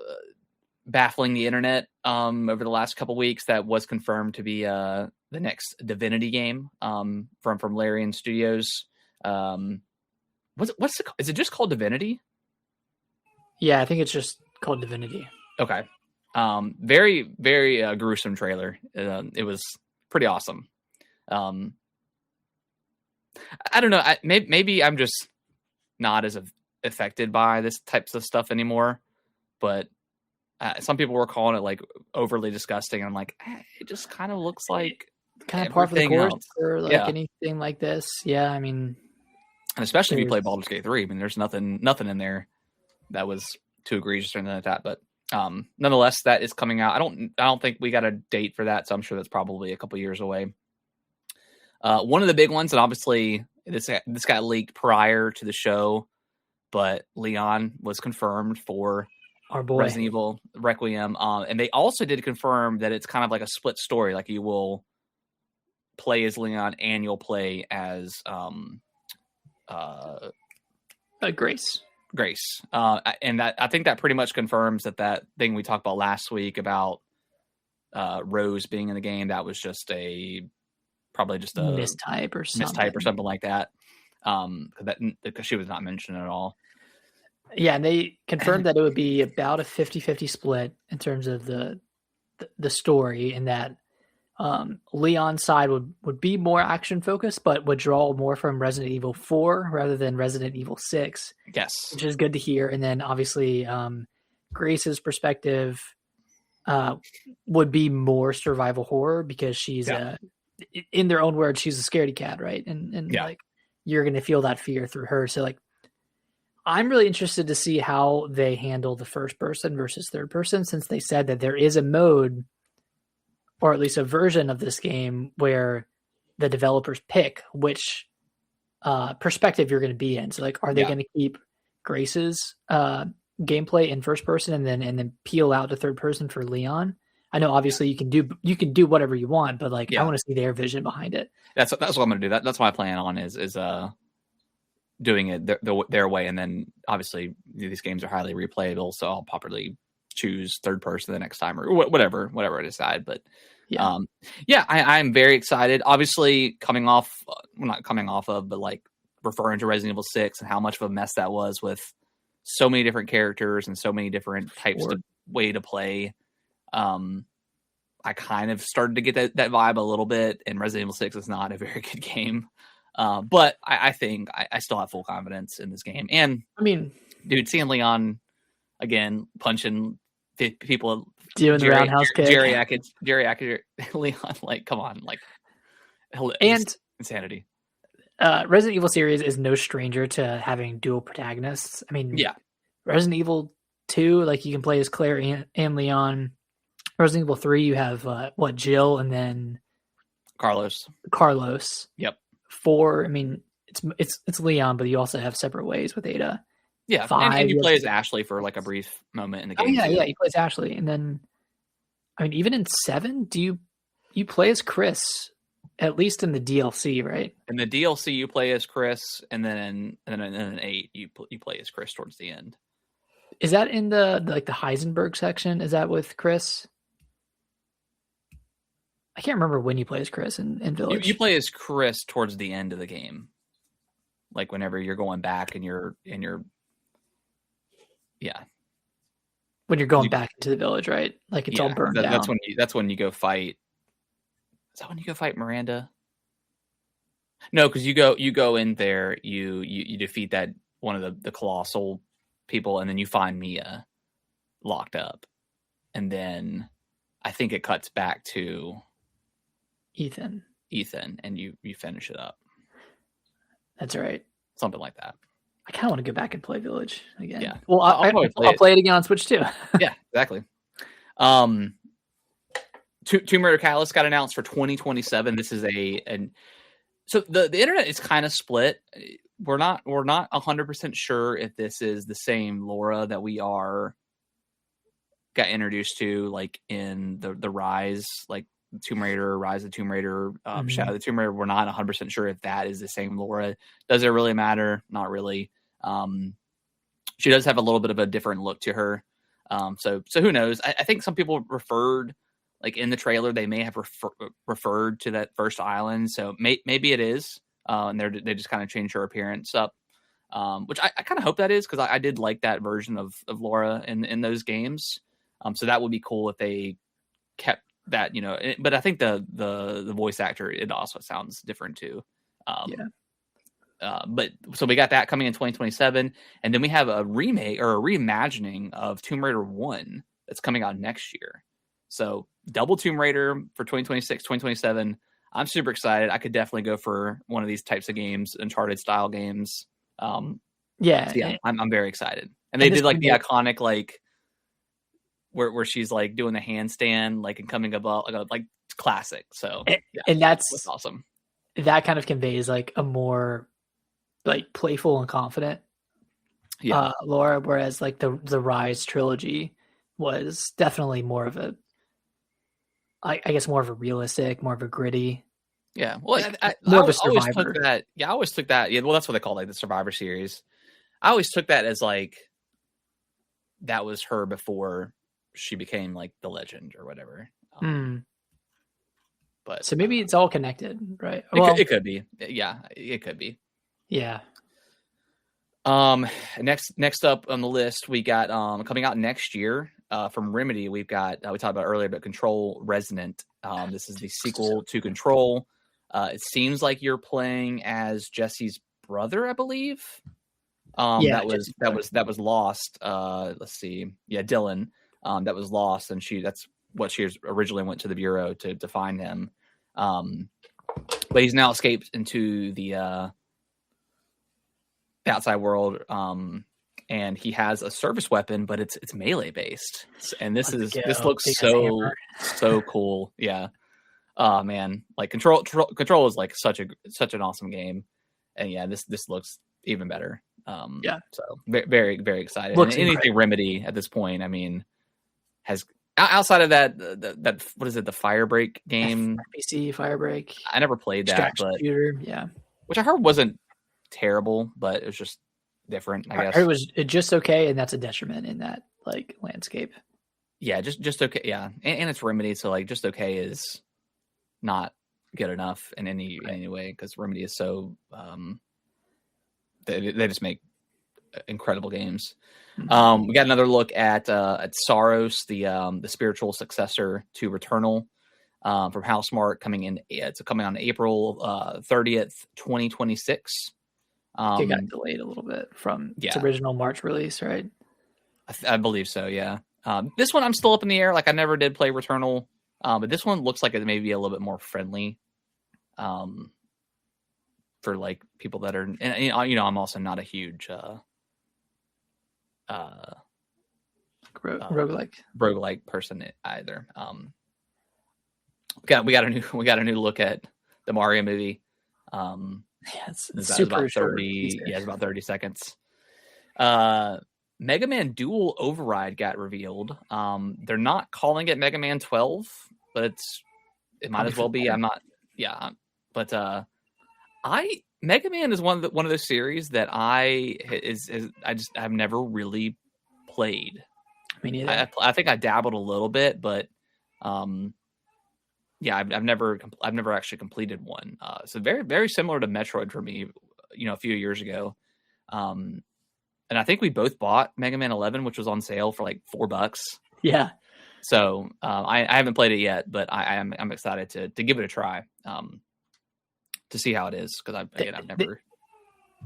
baffling the internet over the last couple weeks, that was confirmed to be the next Divinity game from Larian Studios. What's is it just called Divinity? Yeah, I think it's just called Divinity. Okay. Very, very gruesome trailer. It was pretty awesome. I don't know. Maybe I'm just not as affected by this types of stuff anymore, but some people were calling it like overly disgusting. I'm like, it just kind of looks like kind of par for the course for like anything like this. Yeah, I mean, and especially if you play Baldur's Gate 3. I mean, there's nothing in there that was too egregious or anything like that. But nonetheless, that is coming out. I don't think we got a date for that, so I'm sure that's probably a couple years away. One of the big ones, and obviously this got leaked prior to the show, but Leon was confirmed for our boy Resident Evil Requiem. And they also did confirm that it's kind of like a split story. Like you will play as Leon and you'll play as Grace. And that, I think that pretty much confirms that thing we talked about last week about Rose being in the game. That was just probably just a mistype or something like that. Because she was not mentioned at all. Yeah, and they confirmed that it would be about a 50-50 split in terms of the story, and that Leon's side would be more action focused, but would draw more from Resident Evil 4 rather than Resident Evil 6. Yes, which is good to hear. And then obviously Grace's perspective would be more survival horror, because she's in their own words, she's a scaredy cat, right? And like you're going to feel that fear through her. So like, I'm really interested to see how they handle the first person versus third person, since they said that there is a mode, or at least a version of this game, where the developers pick which perspective you're going to be in. So like, are they going to keep Grace's gameplay in first person and then peel out to third person for Leon? I know obviously you can do whatever you want, but like I want to see their vision behind it. That's what I'm going to do. That's my plan on is doing it their way, and then obviously these games are highly replayable, so I'll probably choose third person the next time, or whatever I decide. But I'm very excited. Obviously, not coming off of, but like referring to Resident Evil 6 and how much of a mess that was, with so many different characters and so many different types of way to play. I kind of started to get that vibe a little bit, and Resident Evil 6 is not a very good game. But I think I still have full confidence in this game. And I mean, dude, seeing Leon again punching people, doing the roundhouse kick, geriatric Leon, like, come on, like, and insanity. Resident Evil series is no stranger to having dual protagonists. I mean, Resident Evil 2, like you can play as Claire and Leon. Resident Evil 3, you have Jill and then Carlos. Yep. 4, I mean, it's Leon, but you also have separate ways with Ada. Yeah, 5, and you play as Ashley for like a brief moment in the game. Oh, yeah, you play as Ashley, and then I mean, even in 7, do you play as Chris? At least in the DLC, right? In the DLC, you play as Chris, and then in 8, you play as Chris towards the end. Is that in the Heisenberg section? Is that with Chris? I can't remember when you play as Chris in Village. You play as Chris towards the end of the game, like whenever you're going back and you're yeah. When you're going back into the village, right? Like it's all burned down. That's when you go fight. Is that when you go fight Miranda? No, because you go in there, you defeat that one of the colossal people, and then you find Mia locked up, and then I think it cuts back to Ethan, and you finish it up. That's right. Something like that. I kind of want to go back and play Village again. Yeah. Well, I'll play it again on Switch too. Yeah, exactly. Tomb Raider Catalyst got announced for 2027. This is so the internet is kind of split. We're not 100% sure if this is the same Laura that we got introduced to, like in the Rise, like Tomb Raider, Rise of Tomb Raider, Shadow of the Tomb Raider. We're not 100% sure if that is the same Laura. Does it really matter? Not really. She does have a little bit of a different look to her. So who knows? I think some people referred, like in the trailer, they may have referred to that first island. So maybe it is, and they just kind of changed her appearance up, which I kind of hope that is, because I did like that version of Laura in those games. So that would be cool if they kept that, but I think the voice actor, it also sounds different too. But so we got that coming in 2027, and then we have a remake or a reimagining of Tomb Raider 1 that's coming out next year. So double Tomb Raider for 2026, 2027. I'm super excited. I could definitely go for one of these types of games, Uncharted style games. I'm very excited. And they did like the iconic, like where she's like doing the handstand, like and coming above, like classic. So and that's awesome. That kind of conveys like a more like playful and confident Laura, whereas like the Rise trilogy was definitely more of a, I guess, more of a realistic, more of a gritty. Yeah, well, like, I always took that. Yeah, I always took that. Yeah, well, that's what they call like the Survivor series. I always took that as like that was her before she became like the legend or whatever. But so maybe it's all connected, right? It could be. Yeah, it could be. Yeah. Next up on the list, we got coming out next year from Remedy. We've got we talked about earlier, but Control Resonant. This is the sequel to Control. It seems like you're playing as Jesse's brother, I believe. That was lost. Let's see. Yeah, Dylan. That was lost, and that's what she originally went to the bureau to find him. But he's now escaped into the outside world, and he has a service weapon, but it's melee based, and this looks so cool. Yeah. Oh man, like Control is like such an awesome game, and yeah, this looks even better. So very, very excited. Anything Remedy at this point, I mean, has outside of that what is it, the Firebreak game? PC Firebreak. I never played that, but shooter, yeah, which I heard wasn't terrible, but it was just different. I guess it was just okay, and that's a detriment in that like landscape. Yeah, just okay. Yeah, and it's Remedy, so like just okay is not good enough in any way, because Remedy is so they just make incredible games. We got another look at Saros, the spiritual successor to Returnal, from Housemarque, coming in. It's coming on April 30th, 2026. It got delayed a little bit from its original March release, right? I believe so. Yeah. This one I'm still up in the air. Like I never did play Returnal, but this one looks like it may be a little bit more friendly. For like people that are, and I'm also not a huge roguelike person either. We got a new look at the Mario movie. It's super short. It's about 30 seconds. Mega Man Dual Override got revealed. They're not calling it Mega Man 12, but it might as well be. I'm not. Yeah, but Mega Man is one of those series that I've never really played. Me neither. I think I dabbled a little bit, but I've Yeah, I've never actually completed one. So very very similar to Metroid for me, a few years ago. Um, and I think we both bought Mega Man 11, which was on sale for like $4. Yeah. So I haven't played it yet, but I'm excited to give it a try, to see how it is, because I've never.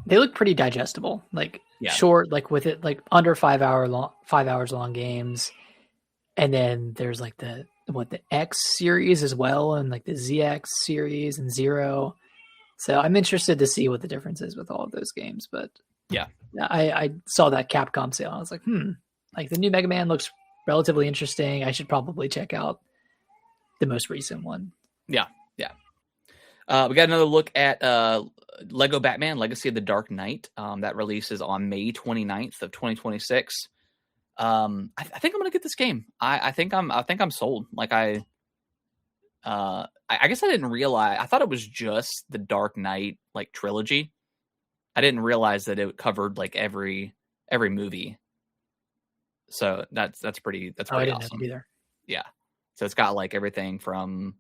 They look pretty digestible, like short, like with it like under 5 hours long games. And then there's like the X series as well, and like the ZX series and Zero. So I'm interested to see what the difference is with all of those games. But yeah, I saw that Capcom sale. I was like, like the new Mega Man looks relatively interesting. I should probably check out the most recent one. Yeah. We got another look at Lego Batman Legacy of the Dark Knight. That releases on May 29th of 2026. I think I'm gonna get this game. I think I'm sold. Like I guess I didn't realize. I thought it was just the Dark Knight like trilogy. I didn't realize that it covered like every movie. So that's pretty awesome. Either. Yeah. So it's got like everything from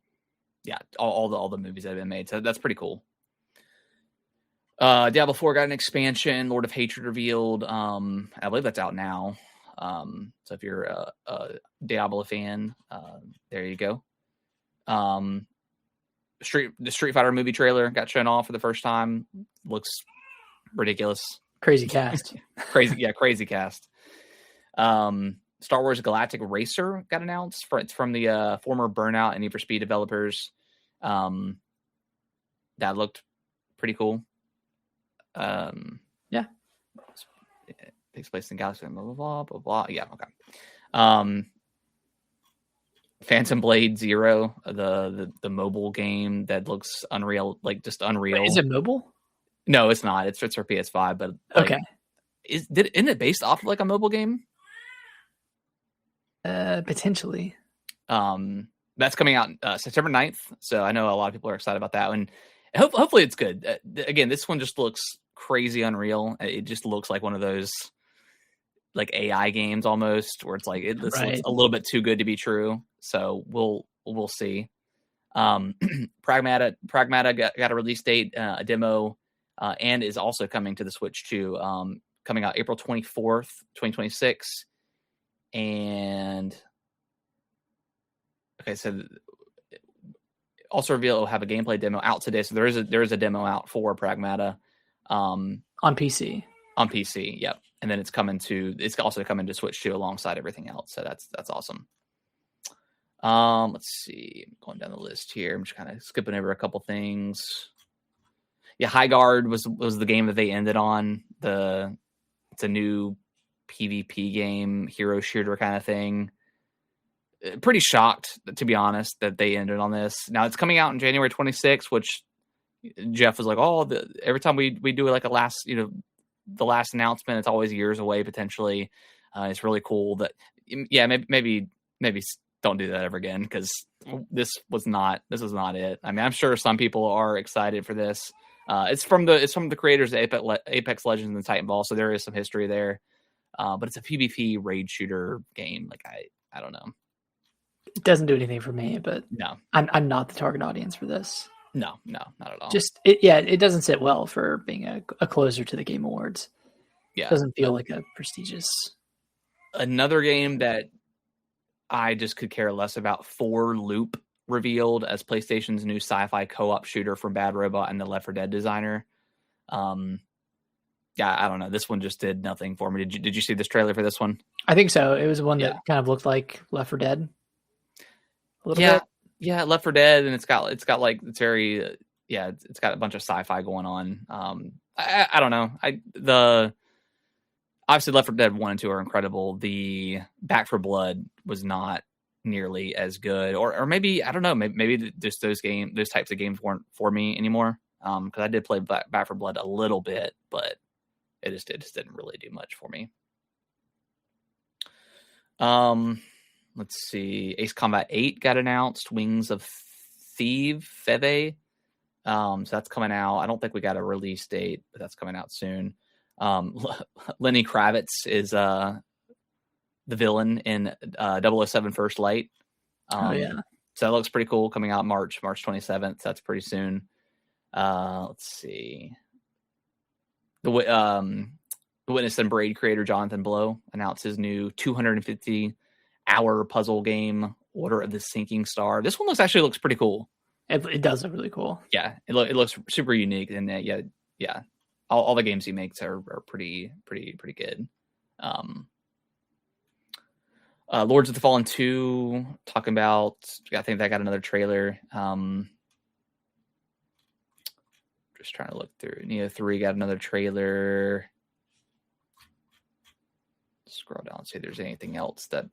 all the movies that have been made. So that's pretty cool. Diablo 4 got an expansion. Lord of Hatred revealed. I believe that's out now. So if you're a Diablo fan, there you go. The Street Fighter movie trailer got shown off for the first time. Looks ridiculous. Crazy cast. Crazy cast. Star Wars Galactic Racer got announced. It's from the former Burnout and Need for Speed developers. That looked pretty cool. Yeah. It takes place in Galaxy, blah, blah, blah, blah, blah. Yeah, okay. Phantom Blade Zero, the mobile game that looks unreal, like just unreal. Wait, is it mobile? No, it's not. It's for PS5, but like, okay. Isn't it based off of like a mobile game? Potentially. That's coming out September 9th, so I know a lot of people are excited about that one. Hopefully it's good. Again, this one just looks crazy unreal. It just looks like one of those like AI games almost, where it's like this looks a little bit too good to be true. So we'll see. Pragmata got a release date, a demo, and is also coming to the Switch too. Coming out April 24th, 2026. And okay, so also reveal it'll have a gameplay demo out today. So there is a demo out for Pragmata on PC. On PC, yep. And then it's also coming to Switch too, alongside everything else. So that's awesome. Let's see. I'm going down the list here. I'm just kind of skipping over a couple things. Yeah, High Guard was the game that they ended on. It's a new PvP game, hero shooter kind of thing. Pretty shocked, to be honest, that they ended on this. Now it's coming out in January 26th, which Jeff was like, every time we do like the last announcement, it's always years away potentially. It's really cool that, maybe don't do that ever again, because this was not it. I mean, I'm sure some people are excited for this. It's from the creators of Apex Legends and Titanfall, so there is some history there. But it's a PvP raid shooter game. Like I don't know. It doesn't do anything for me, but no, I'm not the target audience for this. No, not at all. Just it doesn't sit well for being a closer to the Game Awards. Yeah, it doesn't feel like a prestigious. Another game that I just could care less about. 4 Loop revealed as PlayStation's new sci-fi co-op shooter from Bad Robot and the Left 4 Dead designer. I don't know. This one just did nothing for me. Did you see this trailer for this one? I think so. It was one that kind of looked like Left 4 Dead. A little bit. Yeah, Left 4 Dead, and it's got like it's very it's got a bunch of sci-fi going on. I don't know. Obviously Left 4 Dead 1 and 2 are incredible. The Back 4 Blood was not nearly as good, or maybe I don't know. Maybe just those types of games weren't for me anymore. Because I did play Back 4 Blood a little bit, but it just didn't really do much for me. Let's see. Ace Combat 8 got announced. Wings of Feve. So that's coming out. I don't think we got a release date, but that's coming out soon. Lenny Kravitz is the villain in 007 First Light. So that looks pretty cool. Coming out March 27th. That's pretty soon. Let's see. The Witness and Braid creator Jonathan Blow announced his new 250-hour puzzle game, Order of the Sinking Star. This one looks pretty cool. It does look really cool. Yeah, it looks super unique, and yeah. All the games he makes are pretty good. Lords of the Fallen 2, talking about, I think that got another trailer. Just trying to look through. Neo 3 got another trailer. Scroll down and see if there's anything else that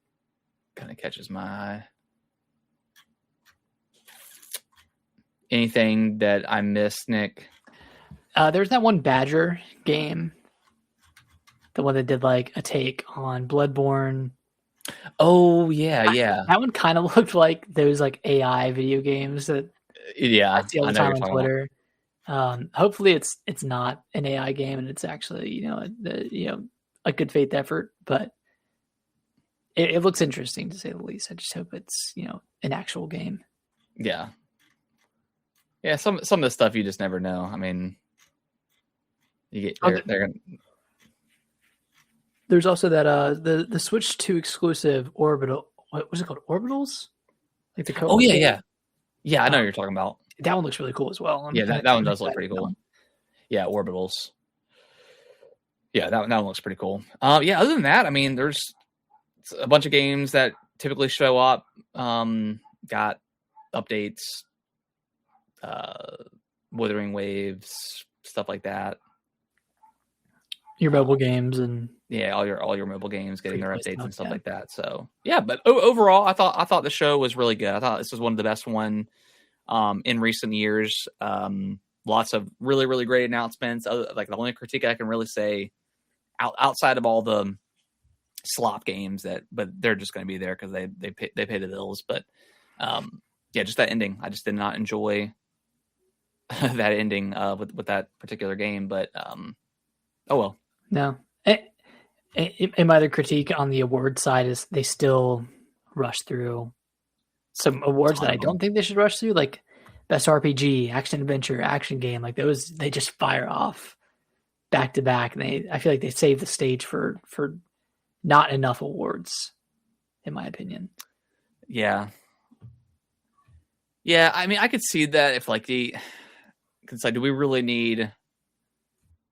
kind of catches my eye. Anything that I missed, Nick? There's that one Badger game. The one that did like a take on Bloodborne. Oh, yeah. That one kind of looked like those like AI video games that I see all the time on Twitter. Hopefully it's not an AI game and it's actually, a good faith effort, but it looks interesting to say the least. I just hope it's, an actual game. Yeah. Yeah, some of the stuff you just never know. I mean, they're gonna... There's also that the Switch 2 exclusive Orbital. What was it called? Orbitals? Like the co-op. Oh yeah. I know what you're talking about. That one looks really cool as well. That one does look pretty cool. Yeah, Orbitals. Yeah, that one looks pretty cool. Yeah, other than that, I mean, there's a bunch of games that typically show up. Got updates, Wuthering Waves, stuff like that. Your mobile games and all your mobile games getting their updates and stuff like that. So yeah, but overall, I thought the show was really good. I thought this was one of the best one in recent years. Lots of really, really great announcements. Like the only critique I can really say outside of all the slop games but they're just going to be there because they pay the bills. But just that ending. I just did not enjoy that ending with that particular game. But oh well. No. And my other critique on the award side is they still rush through some awards that I don't think they should rush through, like Best RPG, Action Adventure, Action Game. Like those, they just fire off back to back, and I feel like they save the stage for not enough awards, in my opinion. Yeah. I mean, I could see that if like do we really need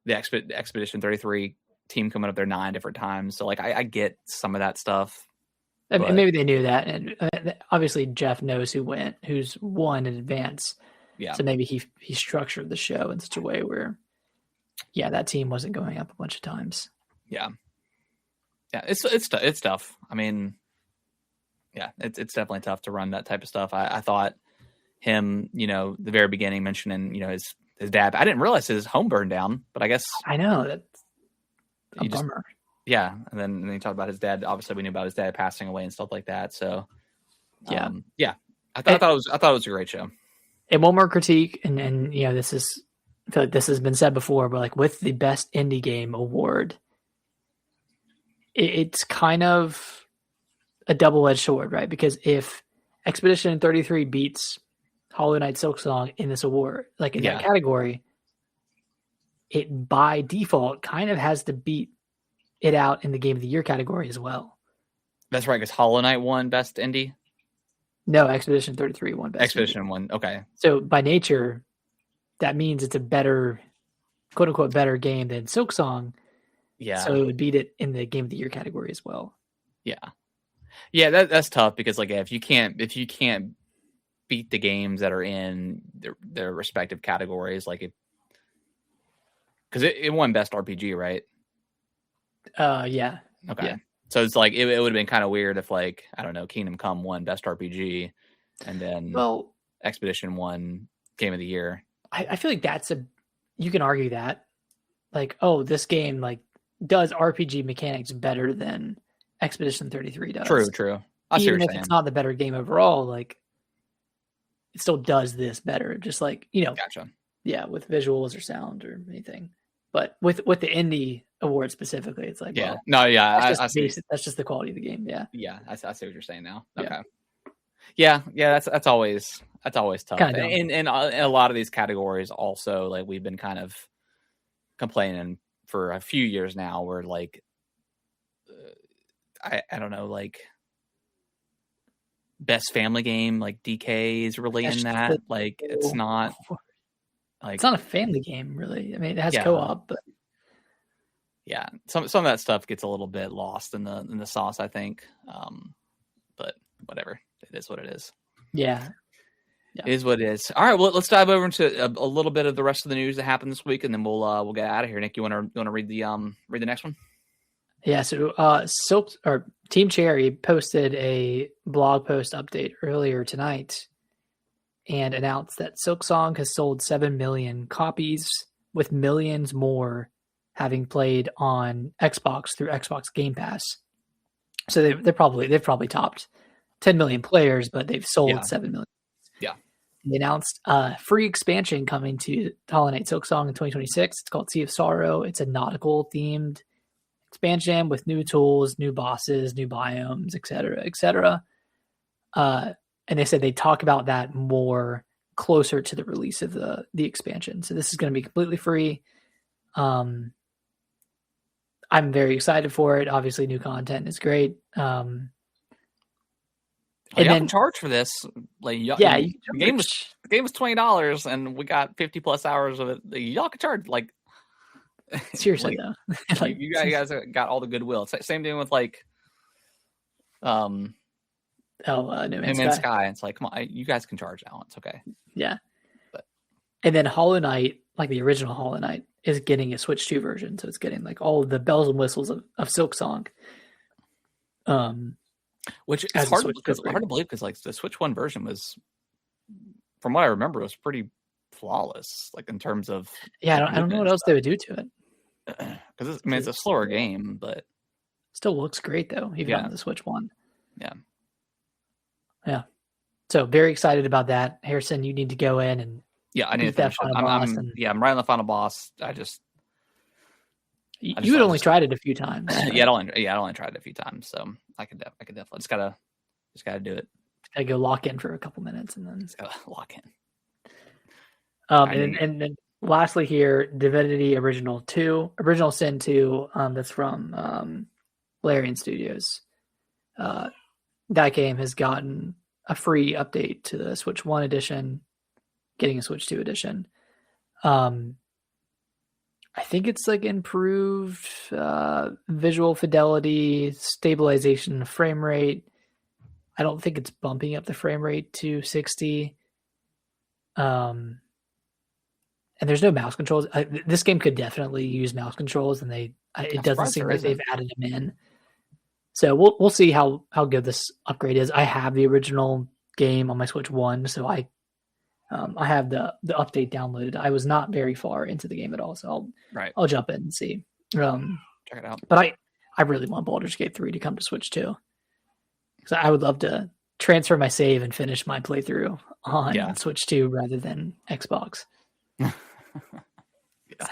the Expedition 33 team coming up there 9 different times? So like I get some of that stuff. And maybe they knew that, and obviously Jeff knows who's won in advance. Yeah. So maybe he structured the show in such a way where, that team wasn't going up a bunch of times. Yeah. It's tough. I mean, it's definitely tough to run that type of stuff. I thought him, the very beginning mentioning, his dad. I didn't realize his home burned down, but I guess I know that's a bummer. Yeah, and then he talked about his dad. Obviously, we knew about his dad passing away and stuff like that. So, I thought it was a great show. And one more critique, and this is, I feel like this has been said before, but like with the Best Indie Game award, it's kind of a double-edged sword, right? Because if Expedition 33 beats Hollow Knight Silksong in this award, like in that category, it by default kind of has to beat it out in the Game of the Year category as well. That's right, because Hollow Knight won Best Indie? No, Expedition 33 won Best Expedition Indie. won, okay. So by nature, that means it's a better, quote-unquote, better game than Silksong. Yeah. So it would beat it in the Game of the Year category as well. Yeah. Yeah, that's tough because like if you can't beat the games that are in their respective categories, like because it won Best RPG, right? Yeah. Okay. Yeah. So it's like it would have been kind of weird if like I don't know, Kingdom Come won Best RPG, and then Expedition won Game of the Year. I feel like you can argue that, like, this game like does RPG mechanics better than Expedition 33 does. True. Even if it's not the better game overall, like it still does this better. Just like Gotcha. Yeah, with visuals or sound or anything. But with the indie award specifically, it's like I see. That's just the quality of the game. Yeah. Yeah, I see what you're saying now. Okay. Yeah, that's always tough. Kind of dumb. And in a lot of these categories, also, like, we've been kind of complaining for a few years now, where like I don't know, like best family game, like DK is really That's in just that. Like it's not like it's not a family game, really. I mean, it has Yeah. co-op, but yeah, some of that stuff gets a little bit lost in the sauce, I think. But whatever, it is what it is. yeah. It is what it is. All right, well, let's dive over into a little bit of the rest of the news that happened this week, and then we'll get out of here. Nick, you want to read the next one? Yeah, so Silk or Team Cherry posted a blog post update earlier tonight and announced that Silksong has sold 7 million copies, with millions more having played on Xbox through Xbox Game Pass. So they've probably topped 10 million players, but they've sold 7 million. Yeah. They announced a free expansion coming to Hollow Knight Silksong in 2026. It's called Sea of Sorrow. It's a nautical themed expansion with new tools, new bosses, new biomes, etc., etc. And they said they talk about that more closer to the release of the expansion. So this is going to be completely free. I'm very excited for it. Obviously, new content is great. And y'all then can charge for this. Like, yeah, the game was $20, and we got 50+ hours of it. Y'all can charge, like, seriously like, though. Like, you guys got all the goodwill. Same thing with like, No Man's Sky. It's like, come on, you guys can charge now. It's okay. Yeah. But and then Hollow Knight, like the original Hollow Knight, is getting a Switch 2 version, so it's getting like all of the bells and whistles of Silksong. Which is hard to believe, because like the Switch 1 version was, from what I remember, was pretty flawless, like in terms of I don't know what else they would do to it, because it's a slower game, but still looks great though, even on the Switch 1. Yeah. So very excited about that. Harrison, you need to go in and I need to finish it. I'm right on the final boss. You had only tried it a few times. Right? I only tried it a few times, so I could definitely just gotta do it. Gotta go lock in for a couple minutes and then just gotta lock in. And then lastly here, Divinity Original Sin 2, that's from Larian Studios. That game has gotten a free update to the Switch 1 edition, getting a Switch 2 edition. I think it's like improved visual fidelity, stabilization of frame rate. I don't think it's bumping up the frame rate to 60. And there's no mouse controls. This game could definitely use mouse controls, and it doesn't seem like they've added them in. So we'll see how good this upgrade is. I have the original game on my Switch 1, so I have the update downloaded. I was not very far into the game at all, so I'll jump in and see. Check it out. But I really want Baldur's Gate 3 to come to Switch 2. So I would love to transfer my save and finish my playthrough on Switch 2 rather than Xbox.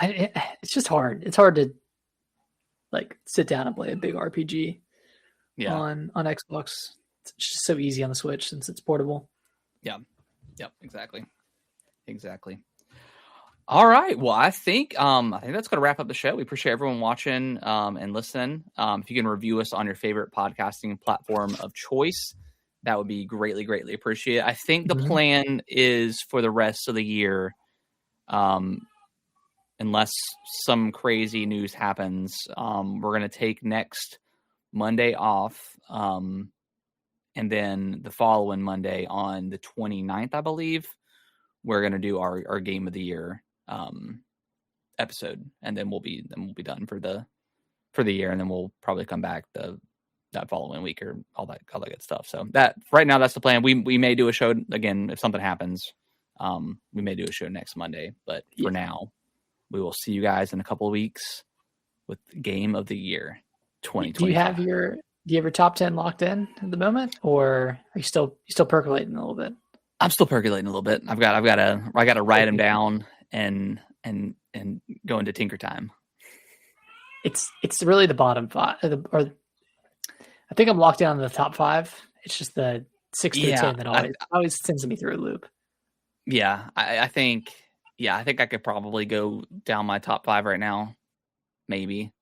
It's just hard. It's hard to like sit down and play a big RPG on Xbox. It's just so easy on the Switch since it's portable. Yeah. Yep. Exactly. All right. Well, I think that's going to wrap up the show. We appreciate everyone watching and listening. If you can review us on your favorite podcasting platform of choice, that would be greatly, greatly appreciated. I think the plan is for the rest of the year, unless some crazy news happens, we're going to take next Monday off. And then the following Monday on the 29th, I believe, we're going to do our game of the year episode, and then we'll be done for the year, and then we'll probably come back that following week or all that good stuff. So that right now, that's the plan. We may do a show again if something happens. We may do a show next Monday, but for now, we will see you guys in a couple of weeks with game of the year 2020. Do you have your top 10 locked in at the moment, or are you still percolating a little bit? I'm still percolating a little bit. I got to write them down and go into Tinker Time. It's really the bottom five, or I think I'm locked in on the top 5. It's just the 6 through Yeah, 10 that always sends me through a loop. yeah, I think I think I could probably go down my top 5 right now, maybe,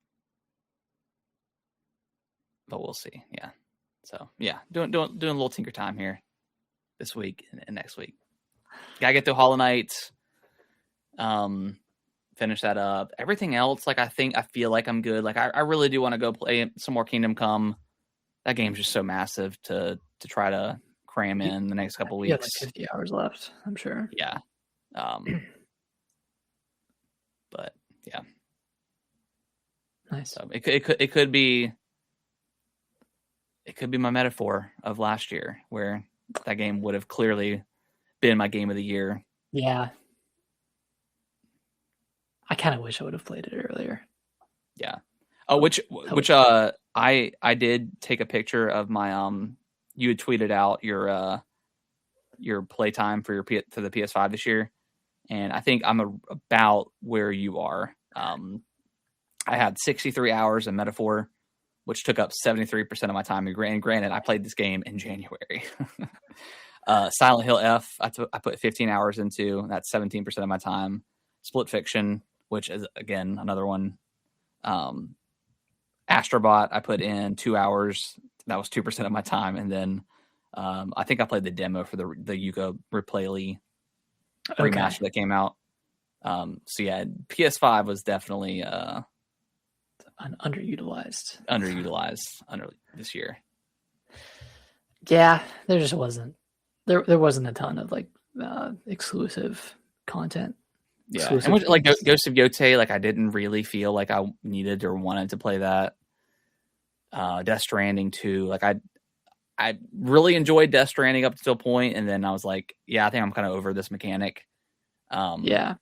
but we'll see. Yeah, so yeah, doing a little tinker time here this week and next week. Gotta get through Hollow Knight, finish that up. Everything else, like I feel like I'm good. Like I really do want to go play some more Kingdom Come. That game's just so massive to try to cram in the next couple You have weeks. like 50 hours left, I'm sure. Yeah. But yeah. Nice. So it could be my metaphor of last year, where that game would have clearly been my game of the year. Yeah. I kind of wish I would have played it earlier. Yeah. Oh, which I did take a picture of my you had tweeted out your playtime for for the PS5 this year, and I think I'm about where you are. I had 63 hours in Metaphor, which took up 73% of my time. And granted, I played this game in January. Silent Hill F, I put 15 hours into. That's 17% of my time. Split Fiction, which is, again, another one. Astrobot, I put in 2 hours. That was 2% of my time. And then I think I played the demo for the Yuka Replay remaster that came out. So yeah, PS5 was definitely underutilized this year. Yeah, there just wasn't. There wasn't a ton of like exclusive content. Yeah, and like Ghost of Yotei, like I didn't really feel like I needed or wanted to play that. Death Stranding 2, like I really enjoyed Death Stranding up to a point, and then I was like, yeah, I think I'm kind of over this mechanic. Yeah,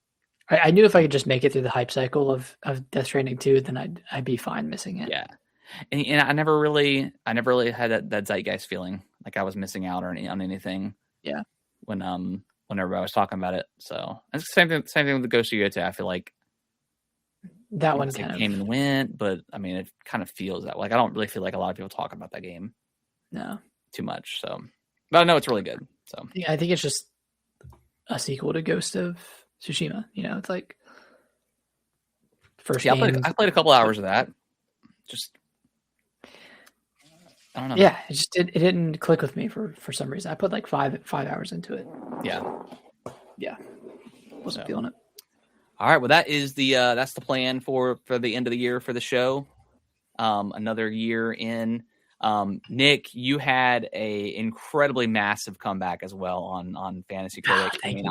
I knew if I could just make it through the hype cycle of Death Stranding 2, then I'd be fine missing it. Yeah, and I never really had that zeitgeist feeling like I was missing out on anything. Yeah, when everybody was talking about it. So it's the same thing with the Ghost of Yotei. I feel like that one kind of came and went, but I mean, it kind of feels that like I don't really feel like a lot of people talk about that game. No, too much. So, but I know it's really good. So I think it's just a sequel to Ghost of Tsushima. You know, it's like first. Yeah, I played a couple hours of that. Just I don't know. Yeah, it didn't click with me for some reason. I put like five hours into it. Yeah, wasn't feeling it. All right, well that is that's the plan for the end of the year for the show. Another year in. Nick, you had a incredibly massive comeback as well on Fantasy Critic. I mean,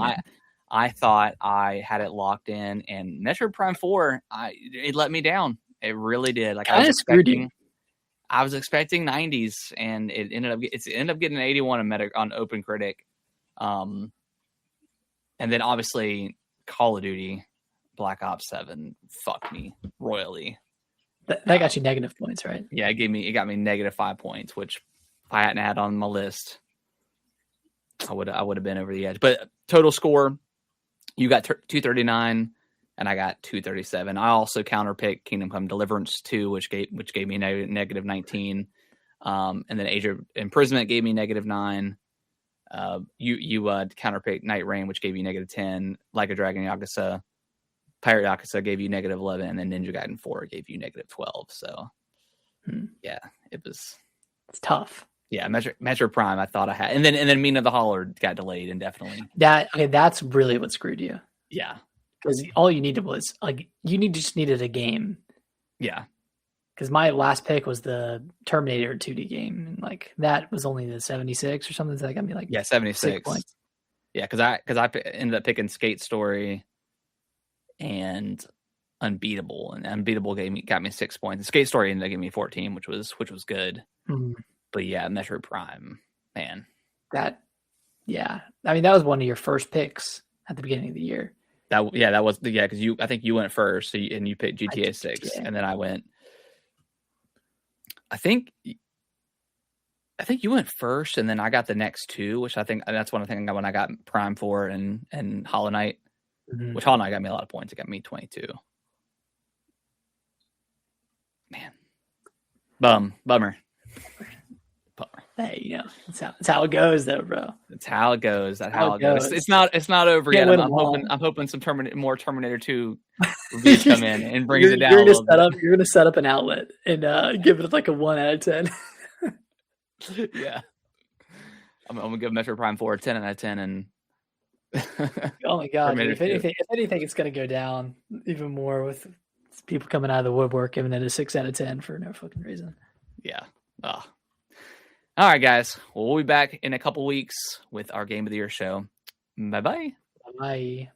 I thought I had it locked in, and Metroid Prime 4, it let me down. It really did. Like I was expecting 90s, and it ended up getting an 81 on Open Critic. And then obviously Call of Duty Black Ops 7 fucked me royally. That got you negative points, right? Yeah, it got me negative 5 points, which if I hadn't had on my list, I would have been over the edge. But total score, you got 239, and I got 237. I also counterpicked Kingdom Come Deliverance 2, which gave me negative 19, and then Age of Imprisonment gave me negative 9. You counterpicked Night Rain, which gave you negative 10. Like a Dragon Yakuza. Pirate Yakuza gave you negative 11, and then Ninja Gaiden 4 gave you negative 12. So, yeah, it's tough. Yeah, Metroid Prime, I thought I had, and then Mina the Holler got delayed indefinitely. That's really what screwed you. Yeah, because all you needed was just needed a game. Yeah, because my last pick was the Terminator 2D game, and like that was only the 76 or something. So that got me like 76 points. Yeah, because I ended up picking Skate Story and Unbeatable, and Unbeatable got me 6 points. The Skate Story ended up giving me 14, which was good. Mm-hmm. But yeah, Metroid Prime, man. I mean, that was one of your first picks at the beginning of the year. Because I think you went first, and you picked GTA 6, and then I went. I think you went first, and then I got the next two, which I think that's one thing when I got Prime 4 and Hollow Knight. Mm-hmm. Which Hollow Knight got me a lot of points. It got me 22. Man. Bummer. Hey, that's how it goes, though, bro. That's how it goes. That's How how it it goes. goes. It's not over Can't yet. win I'm them all. hoping some more Terminator 2 reviews come in and brings it down You're a gonna little bit. you're gonna set up an outlet and give it like a 1 out of 10. Yeah. I'm gonna give Metroid Prime 4 a 10 out of 10 and Oh my god! Terminator Dude. 2. If anything, it's gonna go down even more with people coming out of the woodwork giving it a 6 out of 10 for no fucking reason. Yeah. Oh. All right, guys. Well, we'll be back in a couple weeks with our Game of the Year show. Bye-bye. Bye.